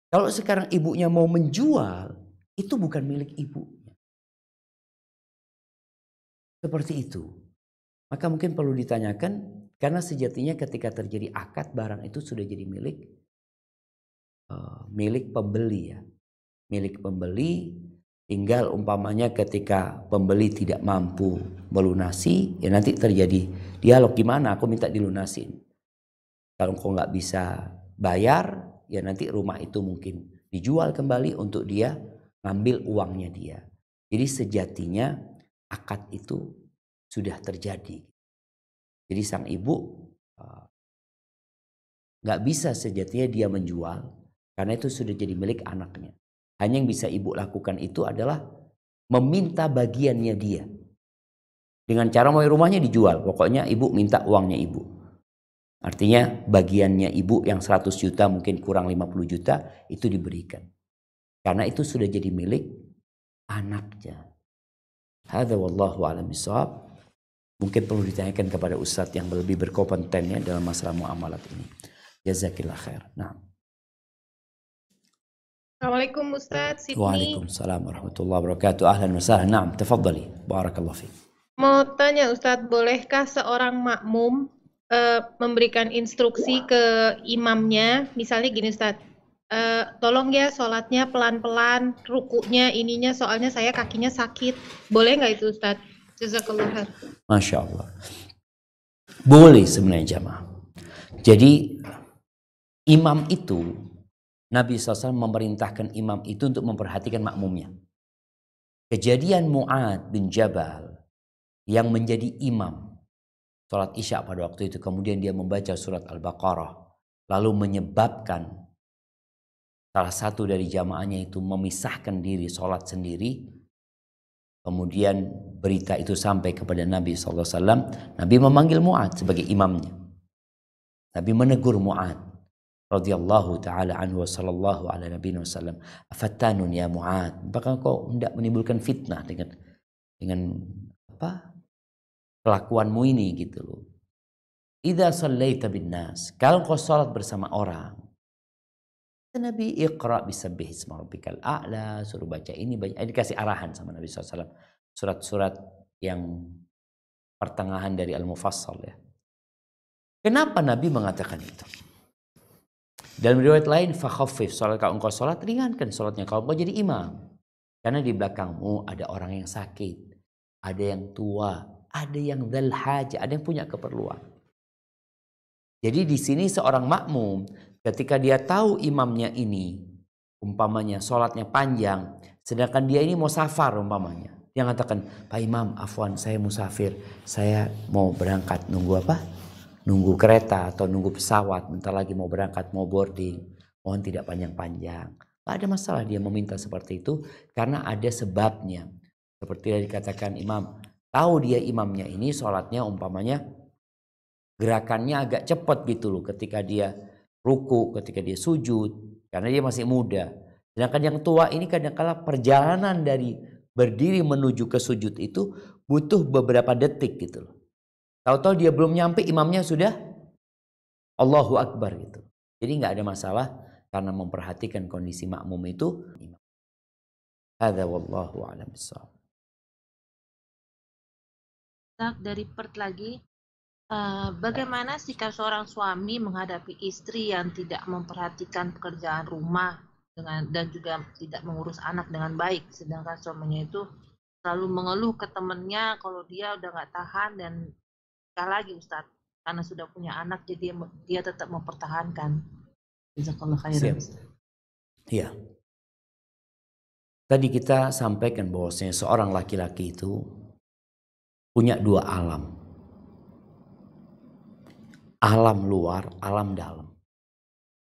Kalau sekarang ibunya mau menjual, itu bukan milik ibunya. Seperti itu. Maka mungkin perlu ditanyakan, karena sejatinya ketika terjadi akad, barang itu sudah jadi milik pembeli ya. Milik pembeli, tinggal umpamanya ketika pembeli tidak mampu melunasi, ya nanti terjadi dialog, gimana aku minta dilunasin. Kalau kau nggak bisa bayar, ya nanti rumah itu mungkin dijual kembali untuk dia ngambil uangnya dia. Jadi sejatinya akad itu sudah terjadi. Jadi sang ibu nggak bisa sejatinya dia menjual, karena itu sudah jadi milik anaknya. Hanya yang bisa ibu lakukan itu adalah meminta bagiannya dia. Dengan cara mau rumahnya dijual, pokoknya ibu minta uangnya ibu. Artinya bagiannya ibu yang 100 juta mungkin kurang 50 juta itu diberikan. Karena itu sudah jadi milik anaknya. Hadza wallahu a'lam bishawab. Mungkin perlu ditanyakan kepada ustadz yang lebih berkompetennya dalam masalah muamalat ini. Jazakillah khair. Nah. Assalamualaikum Ustadz Sydney. Waalaikumsalam warahmatullahi wabarakatuh. Ahlan wa sahlan. Naam, tafadhali. Barakallahu fiik. Mau tanya Ustadz, bolehkah seorang makmum memberikan instruksi ke imamnya, misalnya gini Ustadz, tolong ya sholatnya pelan-pelan, rukunya ininya soalnya saya kakinya sakit. Boleh nggak itu Ustadz? Jazakallah khair. Masya Allah. Boleh sebenarnya jamaah. Jadi imam itu, Nabi SAW memerintahkan imam itu untuk memperhatikan makmumnya. Kejadian Mu'ad bin Jabal yang menjadi imam sholat isya pada waktu itu, kemudian dia membaca surat Al-Baqarah, lalu menyebabkan salah satu dari jamaahnya itu memisahkan diri sholat sendiri. Kemudian berita itu sampai kepada Nabi SAW. Nabi memanggil Mu'ad sebagai imamnya. Nabi menegur Mu'ad radhiyallahu ta'ala anhu wa sallallahu ala nabiyina wasallam. Afattanun ya Mu'ad, apakah kau hendak menimbulkan fitnah dengan apa kelakuanmu ini gitu loh. Idza shallaita bin nas, kalau kau salat bersama orang, Nabi iqra bisabbih isma rabbikal a'la, suruh baca ini, baca ini, dikasih arahan sama Nabi SAW. Surat-surat yang pertengahan dari Al-Mufassal ya. Kenapa Nabi mengatakan itu? Dalam riwayat lain, fakhaffif, salat kalau engkau salat, ringankan salatnya kalau engkau jadi imam. Karena di belakangmu ada orang yang sakit, ada yang tua, ada yang dzal hajah, ada yang punya keperluan. Jadi di sini seorang makmum ketika dia tahu imamnya ini umpamanya salatnya panjang, sedangkan dia ini mau safar umpamanya. Dia mengatakan, "Pak Imam, afwan saya musafir, saya mau berangkat, nunggu apa? Nunggu kereta atau nunggu pesawat, bentar lagi mau berangkat, mau boarding, mohon tidak panjang-panjang." Gak ada masalah dia meminta seperti itu karena ada sebabnya. Seperti yang dikatakan imam, tahu dia imamnya ini sholatnya umpamanya gerakannya agak cepat gitu loh ketika dia ruku, ketika dia sujud, karena dia masih muda. Sedangkan yang tua ini kadang-kala perjalanan dari berdiri menuju ke sujud itu butuh beberapa detik gitu loh. Tahu-tahu dia belum nyampe, imamnya sudah Allahu Akbar gitu. Jadi nggak ada masalah karena memperhatikan kondisi makmum itu. Hadza wallahu a'lam bishawab. Dari Perth lagi, bagaimana sikap seorang suami menghadapi istri yang tidak memperhatikan pekerjaan rumah dan juga tidak mengurus anak dengan baik, sedangkan suaminya itu selalu mengeluh ke temennya kalau dia udah nggak tahan dan nikah lagi Ustadz, karena sudah punya anak jadi dia tetap mempertahankan. Jazakallah khairan. Iya. Tadi kita sampaikan bahwasanya seorang laki-laki itu punya dua alam. Alam luar, alam dalam.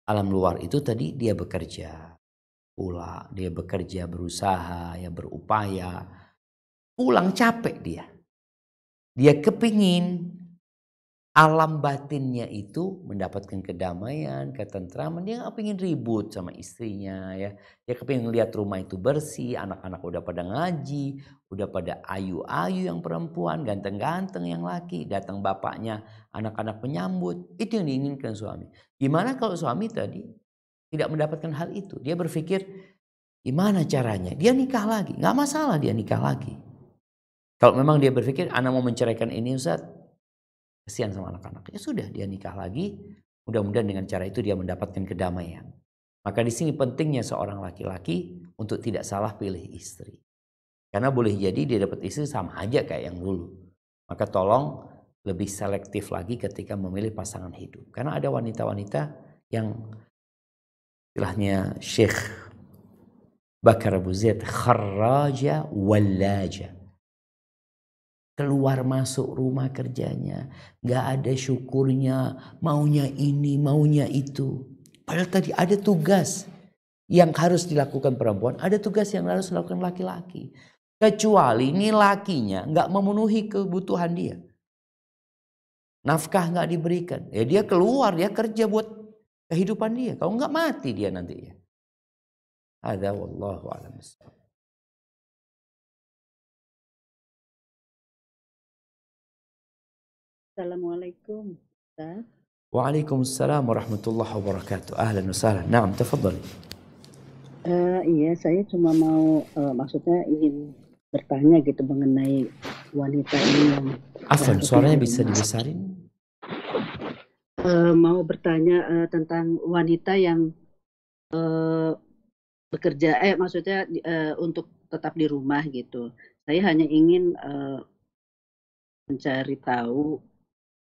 Alam luar itu tadi dia bekerja pula, dia bekerja, berusaha, ya berupaya. Pulang capek dia. Dia kepingin alam batinnya itu mendapatkan kedamaian, ketentraman. Dia nggak pengen ribut sama istrinya ya. Dia kepingin lihat rumah itu bersih, anak-anak udah pada ngaji, udah pada ayu-ayu yang perempuan, ganteng-ganteng yang laki, datang bapaknya, anak-anak menyambut. Itu yang diinginkan suami. Gimana kalau suami tadi tidak mendapatkan hal itu? Dia berpikir, gimana caranya? Dia nikah lagi, nggak masalah dia nikah lagi. Kalau memang dia berpikir, anak mau menceraikan ini Ustaz, kasihan sama anak-anak. Ya sudah, dia nikah lagi. Mudah-mudahan dengan cara itu dia mendapatkan kedamaian. Maka di sini pentingnya seorang laki-laki untuk tidak salah pilih istri. Karena boleh jadi dia dapat istri sama aja kayak yang dulu. Maka tolong lebih selektif lagi ketika memilih pasangan hidup. Karena ada wanita-wanita yang istilahnya Syekh Bakar Abu Zaid, kharraja wallaja. Keluar masuk rumah kerjanya, gak ada syukurnya, maunya ini, maunya itu. Padahal tadi ada tugas yang harus dilakukan perempuan, ada tugas yang harus dilakukan laki-laki. Kecuali ini lakinya gak memenuhi kebutuhan dia. Nafkah gak diberikan, ya dia keluar, dia kerja buat kehidupan dia. Kalau gak mati dia nanti ya. Hadza wallahu a'lam bishawab. Assalamualaikum Ustaz. Waalaikumsalam warahmatullahi wabarakatuh. Ahlan wa sahlan. Naam, tafadhali. Iya, saya cuma mau maksudnya ingin bertanya gitu mengenai wanita ini yang Afwan, suaranya bisa dibesarin? Mau bertanya tentang wanita yang bekerja maksudnya untuk tetap di rumah gitu. Saya hanya ingin mencari tahu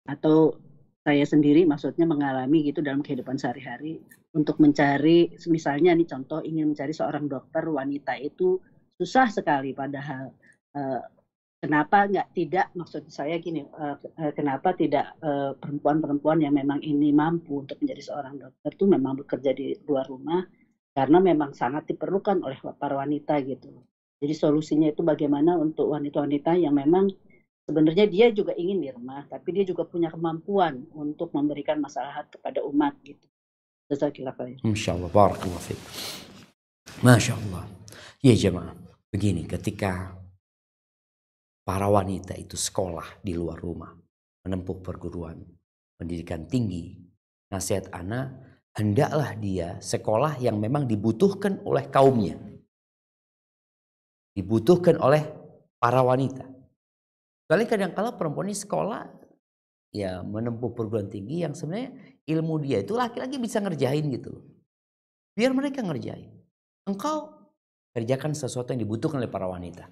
atau saya sendiri maksudnya mengalami gitu dalam kehidupan sehari-hari untuk mencari, misalnya nih contoh ingin mencari seorang dokter wanita itu susah sekali, padahal kenapa tidak maksud saya gini, kenapa tidak perempuan-perempuan yang memang ini mampu untuk menjadi seorang dokter itu memang bekerja di luar rumah karena memang sangat diperlukan oleh para wanita gitu. Jadi solusinya itu bagaimana untuk wanita-wanita yang memang sebenarnya dia juga ingin di rumah, tapi dia juga punya kemampuan untuk memberikan maslahat kepada umat gitu. Jazakallahu khair. Insyaallah, barakallahu fiik. Masya Allah. Ya jemaah, begini, ketika para wanita itu sekolah di luar rumah, menempuh perguruan pendidikan tinggi, nasihat ana, hendaklah dia sekolah yang memang dibutuhkan oleh kaumnya. Dibutuhkan oleh para wanita. Kali kadang-kala perempuan ini sekolah ya menempuh perguruan tinggi yang sebenarnya ilmu dia itu laki-laki bisa ngerjain gitu loh. Biar mereka ngerjain. Engkau kerjakan sesuatu yang dibutuhkan oleh para wanita.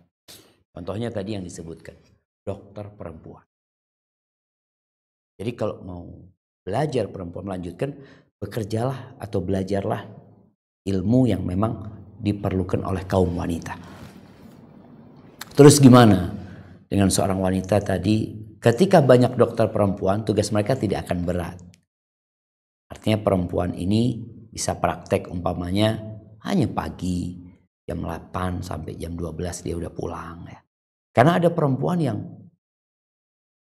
Contohnya tadi yang disebutkan, dokter perempuan. Jadi kalau mau belajar perempuan melanjutkan, bekerjalah atau belajarlah ilmu yang memang diperlukan oleh kaum wanita. Terus gimana? Dengan seorang wanita tadi, ketika banyak dokter perempuan, tugas mereka tidak akan berat. Artinya perempuan ini bisa praktek umpamanya hanya pagi, jam 8 sampai jam 12 dia udah pulang ya. Karena ada perempuan yang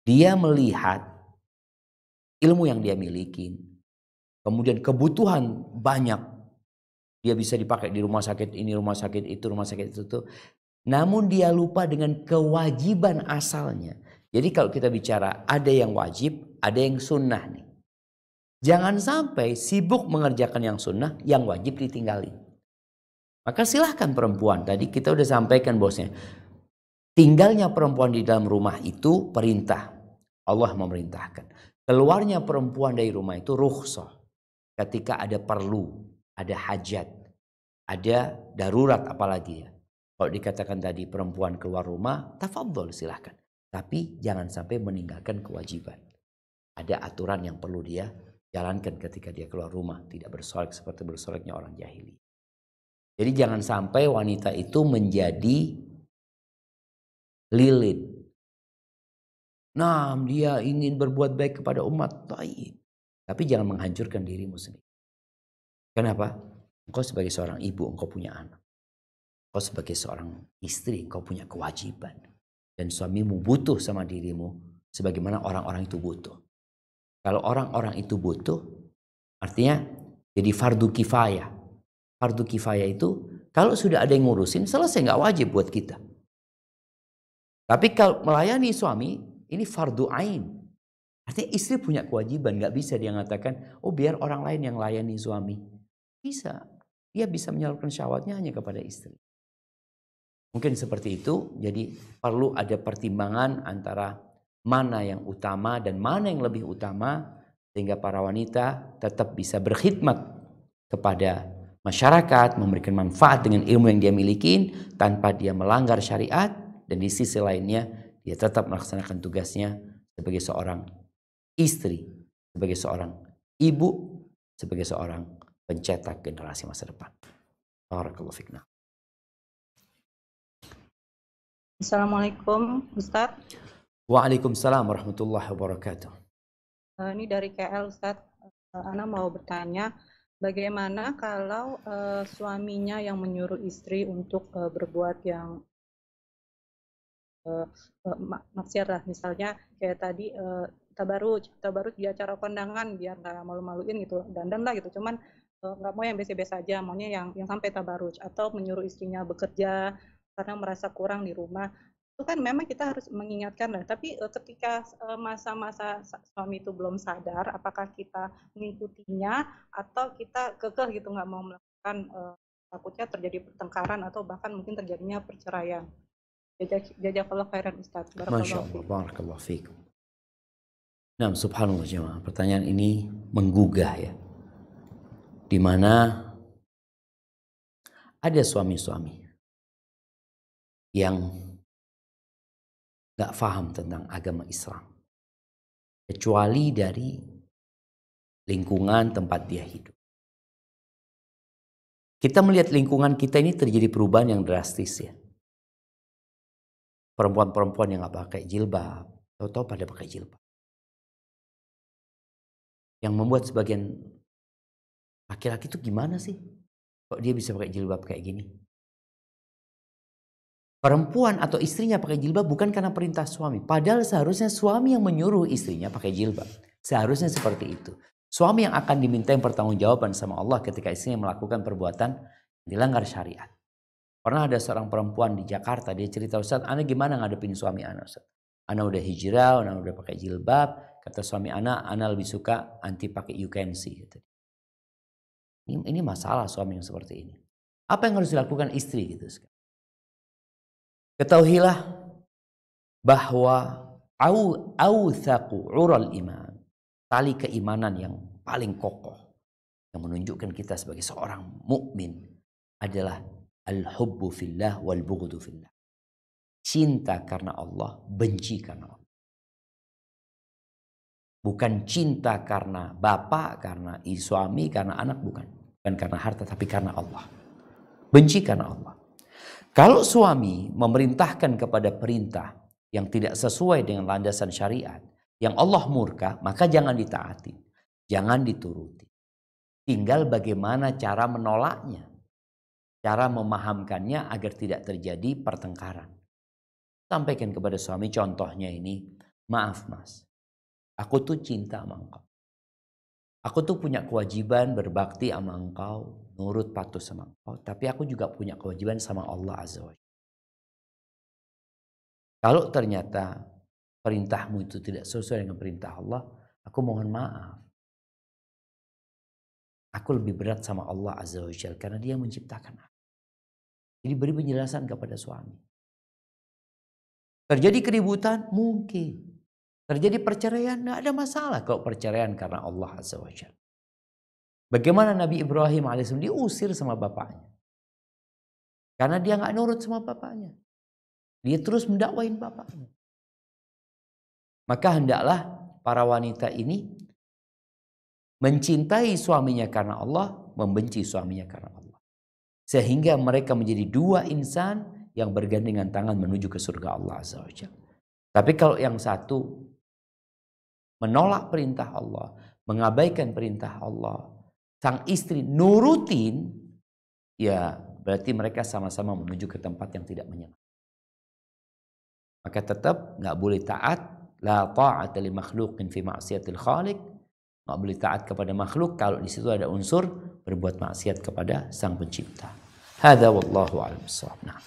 dia melihat ilmu yang dia miliki, kemudian kebutuhan banyak, dia bisa dipakai di rumah sakit ini, rumah sakit itu, rumah sakit itu. Namun dia lupa dengan kewajiban asalnya. Jadi kalau kita bicara ada yang wajib, ada yang sunnah nih. Jangan sampai sibuk mengerjakan yang sunnah, yang wajib ditinggalin. Maka silahkan perempuan, tadi kita udah sampaikan bosnya. Tinggalnya perempuan di dalam rumah itu perintah. Allah memerintahkan. Keluarnya perempuan dari rumah itu rukhsah. Ketika ada perlu, ada hajat, ada darurat apalagi ya. Kalau dikatakan tadi perempuan keluar rumah, tafadhol silahkan. Tapi jangan sampai meninggalkan kewajiban. Ada aturan yang perlu dia jalankan ketika dia keluar rumah. Tidak bersolek seperti bersoleknya orang jahili. Jadi jangan sampai wanita itu menjadi lilin. Nah, dia ingin berbuat baik kepada umat. Tapi jangan menghancurkan dirimu sendiri. Kenapa? Engkau sebagai seorang ibu, engkau punya anak. Kau sebagai seorang istri, kau punya kewajiban. Dan suamimu butuh sama dirimu sebagaimana orang-orang itu butuh. Kalau orang-orang itu butuh, artinya jadi fardu kifayah. Fardu kifayah itu kalau sudah ada yang ngurusin, selesai, nggak wajib buat kita. Tapi kalau melayani suami, ini fardu ain. Artinya istri punya kewajiban, nggak bisa dia mengatakan, oh biar orang lain yang layani suami. Bisa, dia bisa menyalurkan syahwatnya hanya kepada istri. Mungkin seperti itu, jadi perlu ada pertimbangan antara mana yang utama dan mana yang lebih utama, sehingga para wanita tetap bisa berkhidmat kepada masyarakat, memberikan manfaat dengan ilmu yang dia miliki tanpa dia melanggar syariat, dan di sisi lainnya dia tetap melaksanakan tugasnya sebagai seorang istri, sebagai seorang ibu, sebagai seorang pencetak generasi masa depan. Barakallahu fikna. Assalamualaikum Ustadz. Waalaikumsalam warahmatullahi wabarakatuh. Ini dari KL Ustadz. Ana mau bertanya, bagaimana kalau suaminya yang menyuruh istri untuk berbuat yang maksiat lah, misalnya kayak tadi tabaruj di acara kondangan biar nggak malu-maluin gitu, dandan lah gitu, cuman nggak mau yang biasa-biasa aja, maunya yang sampai tabaruj, atau menyuruh istrinya bekerja karena merasa kurang di rumah. Itu kan memang kita harus mengingatkan lah, tapi ketika masa-masa suami itu belum sadar, apakah kita mengikutinya atau kita kekeh gitu nggak mau melakukan, takutnya terjadi pertengkaran atau bahkan mungkin terjadinya perceraian. Jazakallahu khairan Ustaz. Masya Allah, barakallahu fiikum. Nah, subhanallah jemaah, pertanyaan ini menggugah ya, di mana ada suami-suami yang gak paham tentang agama Islam, kecuali dari lingkungan tempat dia hidup. Kita melihat lingkungan kita ini terjadi perubahan yang drastis ya. Perempuan-perempuan yang gak pakai jilbab, tahu-tahu pada pakai jilbab. Yang membuat sebagian laki-laki itu gimana sih? Kok dia bisa pakai jilbab kayak gini? Perempuan atau istrinya pakai jilbab bukan karena perintah suami. Padahal seharusnya suami yang menyuruh istrinya pakai jilbab. Seharusnya seperti itu. Suami yang akan diminta pertanggungjawaban sama Allah ketika istrinya melakukan perbuatan dilanggar syariat. Pernah ada seorang perempuan di Jakarta, dia cerita, Ustaz, ana gimana ngadepin suami ana, Ustaz? Ana udah hijrah, ana udah pakai jilbab. Kata suami ana lebih suka anti pakai you can see. Gitu. Ini masalah suami yang seperti ini. Apa yang harus dilakukan istri gitu? Ketahuilah bahwa awthaqu ural iman, tali keimanan yang paling kokoh yang menunjukkan kita sebagai seorang mukmin adalah al-hubbu fillah wal bughdu fillah. Cinta karena Allah, benci karena Allah. Bukan cinta karena bapak, karena suami, karena anak, bukan. Bukan karena harta, tapi karena Allah. Benci karena Allah. Kalau suami memerintahkan kepada perintah yang tidak sesuai dengan landasan syariat, yang Allah murka, maka jangan ditaati, jangan dituruti. Tinggal bagaimana cara menolaknya, cara memahamkannya agar tidak terjadi pertengkaran. Sampaikan kepada suami, contohnya ini, maaf mas, aku tuh cinta sama engkau. Aku tuh punya kewajiban berbakti sama engkau, nurut patuh sama engkau. Tapi aku juga punya kewajiban sama Allah Azza wa Jalla. Kalau ternyata perintahmu itu tidak sesuai dengan perintah Allah, aku mohon maaf. Aku lebih berat sama Allah Azza wa Jalla karena dia menciptakan aku. Jadi beri penjelasan kepada suami. Terjadi keributan? Mungkin. Terjadi perceraian? Nggak ada masalah kalau perceraian karena Allah Azza wa Jalla. Bagaimana Nabi Ibrahim AS diusir sama bapaknya? Karena dia nggak nurut sama bapaknya. Dia terus mendakwain bapaknya. Maka hendaklah para wanita ini mencintai suaminya karena Allah, membenci suaminya karena Allah. Sehingga mereka menjadi dua insan yang bergandengan tangan menuju ke surga Allah Azza wa Jalla. Tapi kalau yang satu menolak perintah Allah, mengabaikan perintah Allah, sang istri nurutin, ya berarti mereka sama-sama menuju ke tempat yang tidak menyenangkan. Maka tetap nggak boleh taat, la ta'ata li makhluqin fi ma'siyatil khaliq, nggak boleh taat kepada makhluk kalau di situ ada unsur berbuat maksiat kepada Sang Pencipta. Hadza wallahu a'lam bissawab. Nah.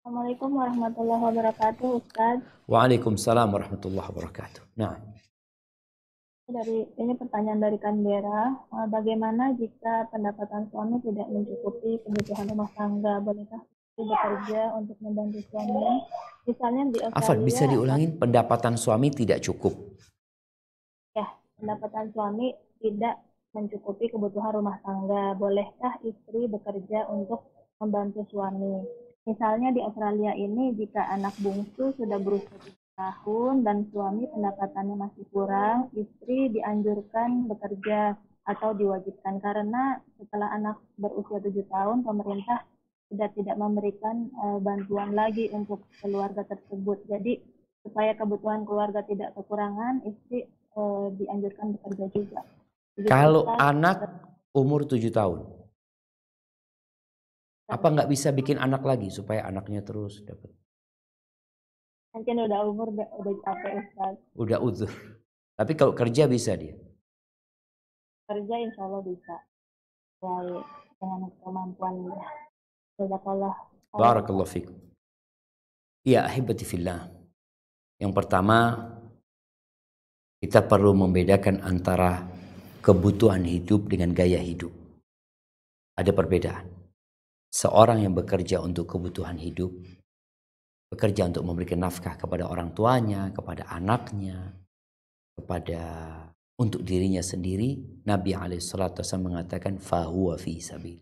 Assalamualaikum warahmatullahi wabarakatuh, Ustaz. Waalaikumsalam warahmatullahi wabarakatuh. Nah. Ini pertanyaan dari Canberra. Bagaimana jika pendapatan suami tidak mencukupi kebutuhan rumah tangga? Bolehkah istri bekerja untuk membantu suami? Misalnya di Australia. Afan, bisa diulangin? Pendapatan suami tidak cukup. Ya, pendapatan suami tidak mencukupi kebutuhan rumah tangga. Bolehkah istri bekerja untuk membantu suami? Misalnya di Australia ini jika anak bungsu sudah berusia 7 tahun dan suami pendapatannya masih kurang, istri dianjurkan bekerja atau diwajibkan karena setelah anak berusia 7 tahun pemerintah sudah tidak memberikan bantuan lagi untuk keluarga tersebut. Jadi supaya kebutuhan keluarga tidak kekurangan, istri dianjurkan bekerja juga. Begitu kalau Ustaz. anak umur 7 tahun, apa nggak bisa bikin anak lagi supaya anaknya terus dapat? Mungkin udah umur udah capek Ustaz. Udah uzur. Tapi kalau kerja bisa dia. Kerja insya Allah bisa. Baik, dengan kemampuannya. Jazakallah. Barakallahu fikum. Ya ahibati fillah. Yang pertama, kita perlu membedakan antara kebutuhan hidup dengan gaya hidup. Ada perbedaan. Seorang yang bekerja untuk kebutuhan hidup, bekerja untuk memberikan nafkah kepada orang tuanya, kepada anaknya, untuk dirinya sendiri, Nabi SAW mengatakan fahuwa fi sabil.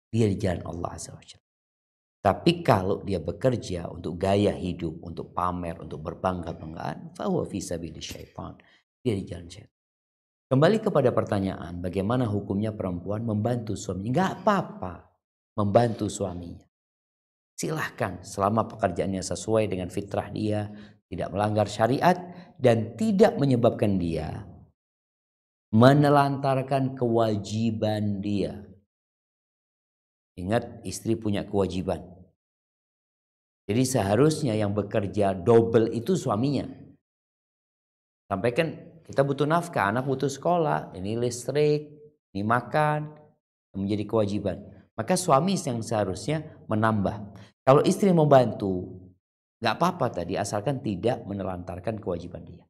Dia di jalan Allah Azza wa Jalla. Tapi kalau dia bekerja untuk gaya hidup, untuk pamer, untuk berbangga-banggaan, fahuwa fi sabil syaitan. Dia di jalan syaitan. Kembali kepada pertanyaan, bagaimana hukumnya perempuan membantu suaminya? Enggak apa-apa membantu suaminya. Silahkan selama pekerjaannya sesuai dengan fitrah dia, tidak melanggar syariat, dan tidak menyebabkan dia menelantarkan kewajiban dia. Ingat, istri punya kewajiban. Jadi seharusnya yang bekerja double itu suaminya. Sampaikan kita butuh nafkah, anak butuh sekolah, ini listrik, ini makan, menjadi kewajiban. Maka suami yang seharusnya menambah. Kalau istri mau bantu, nggak apa-apa tadi, asalkan tidak menelantarkan kewajiban dia.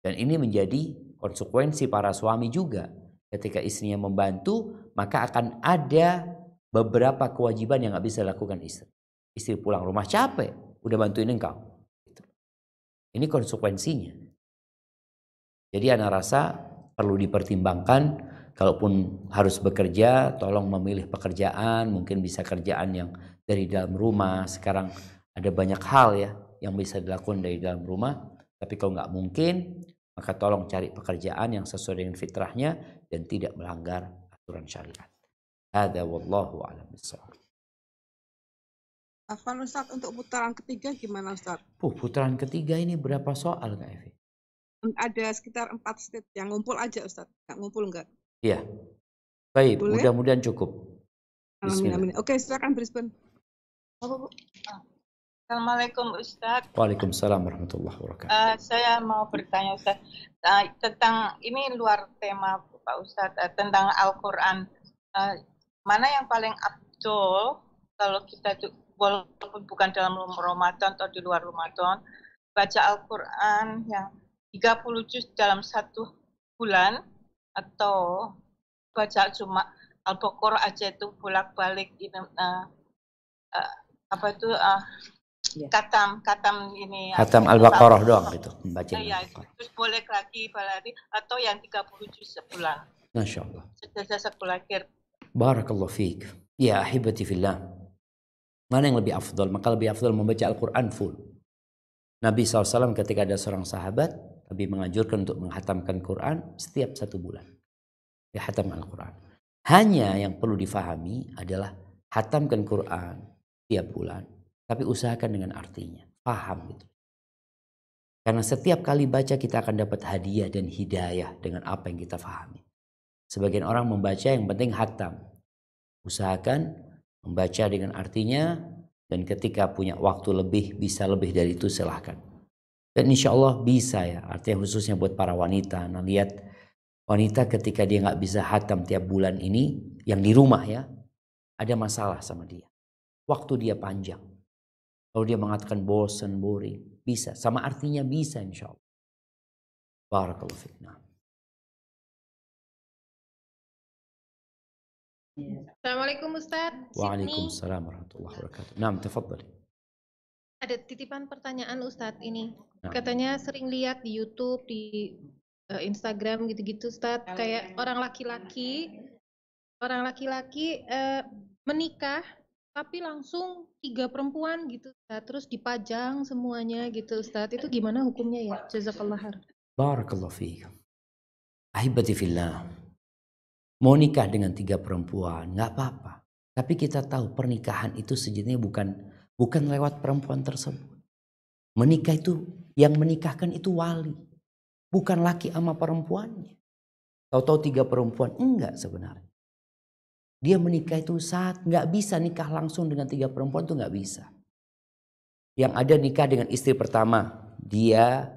Dan ini menjadi konsekuensi para suami juga. Ketika istrinya membantu, maka akan ada beberapa kewajiban yang nggak bisa dilakukan istri. Istri pulang rumah capek, udah bantuin engkau. Ini konsekuensinya. Jadi anak rasa perlu dipertimbangkan. Kalaupun harus bekerja, tolong memilih pekerjaan. Mungkin bisa kerjaan yang dari dalam rumah. Sekarang ada banyak hal ya yang bisa dilakukan dari dalam rumah. Tapi kalau nggak mungkin, maka tolong cari pekerjaan yang sesuai dengan fitrahnya dan tidak melanggar aturan syariat. Hadza wallahu a'lam bishawab. Afwan Ustaz, untuk putaran ketiga gimana Ustaz? Putaran ketiga ini berapa soal Kak Evi? Ada sekitar 4 state yang ngumpul aja Ustaz. Nggak ngumpul nggak? Iya. Baik, Boleh? mudah-mudahan cukup. Amin, amin. Oke, silakan Brisbane. Assalamualaikum Ustadz. Waalaikumsalam warahmatullahi wabarakatuh. Saya mau bertanya Ustadz tentang ini luar tema Pak Ustadz tentang Al-Quran. Mana yang paling abdul kalau kita walaupun bukan dalam Ramadan atau di luar Ramadan, baca Al-Quran yang 30 juz dalam 1 bulan atau baca cuma Al-Baqarah aja itu bolak-balik gitu, katam ini Khatam Al-Baqarah doang itu membaca. Ya, terus boleh lagi baladi atau yang 30 juz sebulan. Masya Allah. Sejak sekulakir. Barakallahu fiik. Ya ahibati fillah. Mana yang lebih afdal? Maka lebih afdal membaca Al-Quran full. Nabi SAW ketika ada seorang sahabat, Nabi menganjurkan untuk menghatamkan Quran setiap 1 bulan. Ya hatam Al-Quran. Hanya yang perlu difahami adalah hatamkan Quran tiap bulan. Tapi usahakan dengan artinya. Paham gitu. Karena setiap kali baca kita akan dapat hadiah dan hidayah dengan apa yang kita fahami. Sebagian orang membaca yang penting hatam. Usahakan membaca dengan artinya. Dan ketika punya waktu lebih, bisa lebih dari itu silahkan. Dan insya Allah bisa ya, artinya khususnya buat para wanita. Nah lihat wanita ketika dia nggak bisa hatam tiap bulan ini, yang di rumah ya, ada masalah sama dia. Waktu dia panjang. Kalau dia mengatakan bosan, boring, bisa. Sama artinya bisa insya Allah. Barakallahu fiik. Assalamualaikum Ustaz. Waalaikumsalam warahmatullahi wabarakatuh. Naam, tafadhali. Ada titipan pertanyaan Ustadz ini. Nah. Katanya sering lihat di YouTube, di Instagram gitu-gitu Ustadz. Kayak orang laki-laki menikah tapi langsung 3 perempuan gitu Ustadz. Terus dipajang semuanya gitu Ustadz. Itu gimana hukumnya ya? Jazakallah khair. Barakallahu fiik. Ahibati fillah. Mau nikah dengan 3 perempuan, nggak apa-apa. Tapi kita tahu pernikahan itu sejatinya bukan lewat perempuan tersebut. Menikah itu, yang menikahkan itu wali. Bukan laki sama perempuannya. Tahu-tahu 3 perempuan, enggak sebenarnya. Dia menikah itu saat nggak bisa nikah langsung dengan 3 perempuan itu nggak bisa. Yang ada nikah dengan istri pertama, dia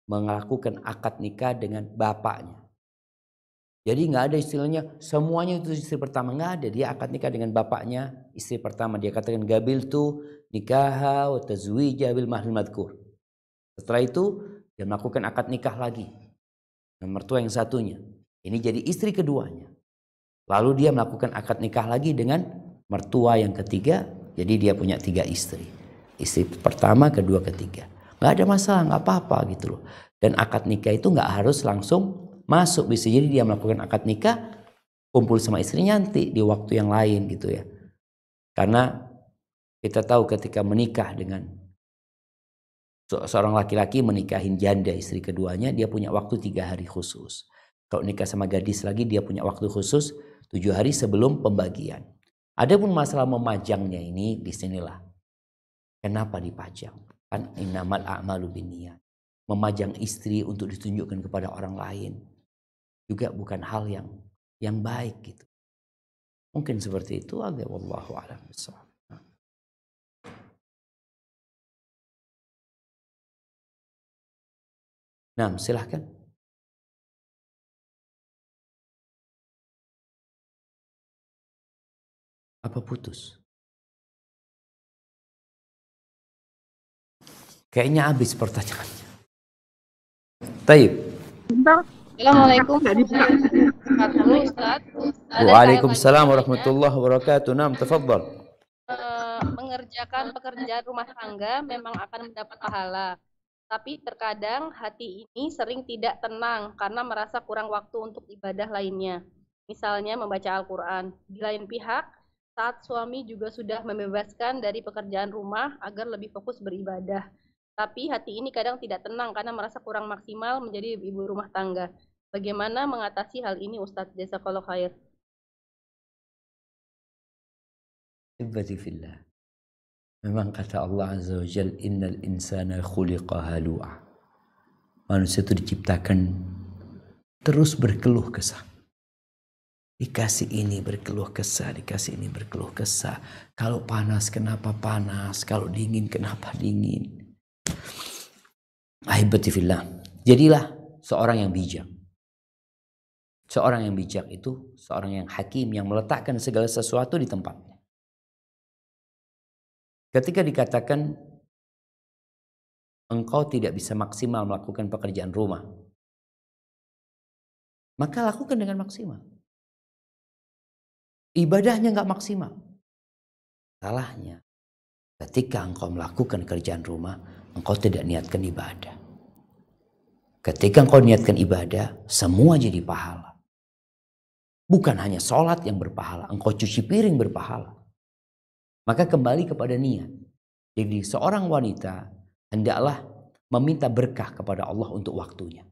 melakukan akad nikah dengan bapaknya. Jadi nggak ada istilahnya semuanya itu istri pertama, nggak ada. Dia akad nikah dengan bapaknya istri pertama. Dia katakan gabil tu nikaha wa tazwija bil mahril madhkur. Setelah itu dia melakukan akad nikah lagi dengan mertua yang satunya. Ini jadi istri keduanya. Lalu dia melakukan akad nikah lagi dengan mertua yang ketiga. Jadi dia punya 3 istri. Istri pertama, kedua, ketiga. Nggak ada masalah, nggak apa-apa gitu loh. Dan akad nikah itu nggak harus langsung masuk, bisa jadi dia melakukan akad nikah kumpul sama istrinya nanti di waktu yang lain gitu ya. Karena kita tahu ketika menikah dengan seorang laki-laki menikahin janda istri keduanya, dia punya waktu 3 hari khusus. Kalau nikah sama gadis lagi dia punya waktu khusus 7 hari sebelum pembagian. Adapun masalah memajangnya ini disinilah. Kenapa dipajang? Kan innamal a'malu binniyat. Memajang istri untuk ditunjukkan kepada orang lain juga bukan hal yang baik gitu. Mungkin seperti itu. Wallahu a'lam bishawab. Nah, silahkan. Apa putus? Kayaknya habis pertanyaannya. Taib. Assalamualaikum. Waalaikumsalam warahmatullahi wabarakatuh. Naam, tafadhal. Mengerjakan pekerjaan rumah tangga memang akan mendapat pahala. Tapi terkadang hati ini sering tidak tenang karena merasa kurang waktu untuk ibadah lainnya. Misalnya membaca Al-Quran. Di lain pihak, saat suami juga sudah membebaskan dari pekerjaan rumah agar lebih fokus beribadah. Tapi hati ini kadang tidak tenang karena merasa kurang maksimal menjadi ibu rumah tangga. Bagaimana mengatasi hal ini Ustadz? Jazakallahu khair. Ibadi fillah. Memang kata Allah Azza wa Jal, innal insana khuliqa halu'a. Manusia itu diciptakan terus berkeluh kesah. Dikasih ini berkeluh kesah, dikasih ini berkeluh kesah. Kalau panas kenapa panas, kalau dingin kenapa dingin. Ahibati fillah. Jadilah seorang yang bijak. Seorang yang bijak itu seorang yang hakim, yang meletakkan segala sesuatu di tempatnya. Ketika dikatakan engkau tidak bisa maksimal melakukan pekerjaan rumah, maka lakukan dengan maksimal. Ibadahnya nggak maksimal. Salahnya ketika engkau melakukan kerjaan rumah, engkau tidak niatkan ibadah. Ketika engkau niatkan ibadah, semua jadi pahala. Bukan hanya sholat yang berpahala, engkau cuci piring berpahala. Maka kembali kepada niat. Jadi seorang wanita hendaklah meminta berkah kepada Allah untuk waktunya.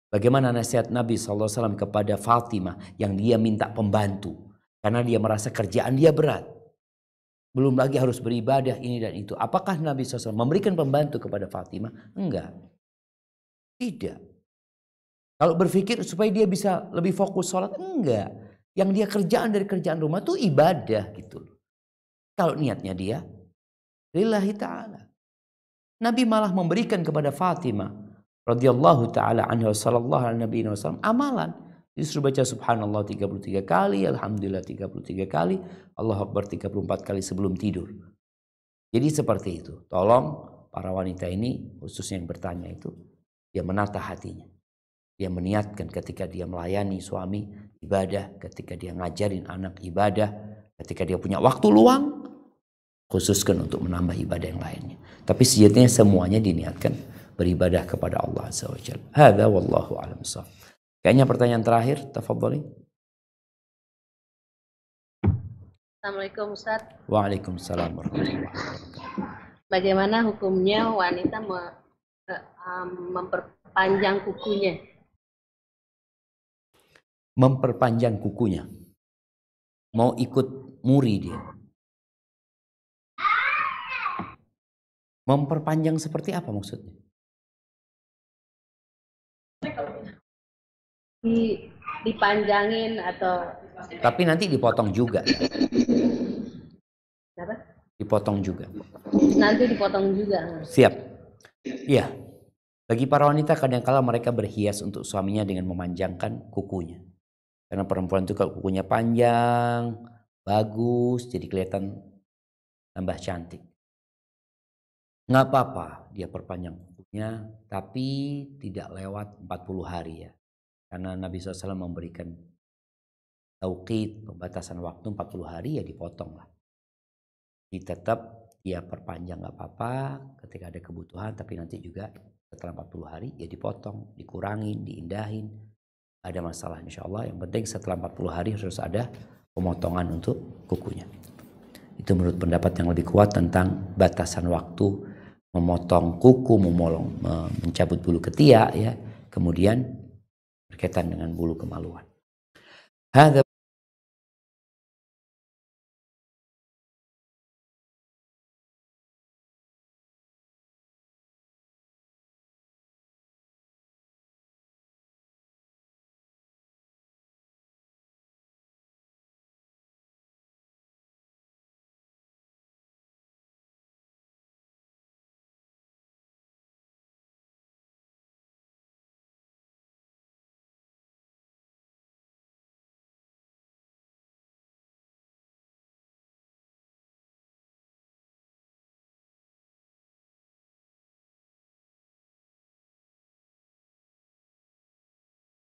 Bagaimana nasihat Nabi SAW kepada Fatimah yang dia minta pembantu. Karena dia merasa kerjaan dia berat. Belum lagi harus beribadah ini dan itu. Apakah Nabi SAW memberikan pembantu kepada Fatimah? Enggak. Tidak. Kalau berpikir supaya dia bisa lebih fokus sholat, enggak. Yang dia kerjaan dari kerjaan rumah itu ibadah gitu. Kalau niatnya dia lillahi ta'ala. Nabi malah memberikan kepada Fatimah radhiyallahu taala anha sallallahu alaihi wasallam amalan. Disuruh baca subhanallah 33 kali, alhamdulillah 33 kali, Allahu akbar 34 kali sebelum tidur. Jadi seperti itu. Tolong para wanita ini, khususnya yang bertanya itu, dia menata hatinya. Dia meniatkan ketika dia melayani suami ibadah, ketika dia ngajarin anak ibadah, ketika dia punya waktu luang, khususkan untuk menambah ibadah yang lainnya. Tapi sejatinya semuanya diniatkan beribadah kepada Allah Azza wa Jalla. Hadza wallahu a'lam bissawab. Kayaknya pertanyaan terakhir, tafadhali. Assalamualaikum Ustaz. Waalaikumsalam warahmatullahi wabarakatuh. Bagaimana hukumnya wanita memperpanjang kukunya? Memperpanjang kukunya. Mau ikut muri dia. Memperpanjang seperti apa maksudnya? Dipanjangin atau tapi nanti dipotong juga. apa? Dipotong juga. Nanti dipotong juga. Siap. Iya. Bagi para wanita kadang-kala mereka berhias untuk suaminya dengan memanjangkan kukunya. Karena perempuan itu kalau kukunya panjang, bagus, jadi kelihatan tambah cantik. Nggak apa-apa dia perpanjang kukunya, tapi tidak lewat 40 hari ya. Karena Nabi SAW memberikan tauqid, pembatasan waktu 40 hari ya dipotong lah. Jadi tetap dia perpanjang nggak apa-apa ketika ada kebutuhan, tapi nanti juga setelah 40 hari ya dipotong, dikurangin, diindahin. Ada masalah insya Allah. Yang penting setelah 40 hari harus ada pemotongan untuk kukunya. Itu menurut pendapat yang lebih kuat tentang batasan waktu memotong kuku, mencabut bulu ketiak ya. Kemudian berkaitan dengan bulu kemaluan.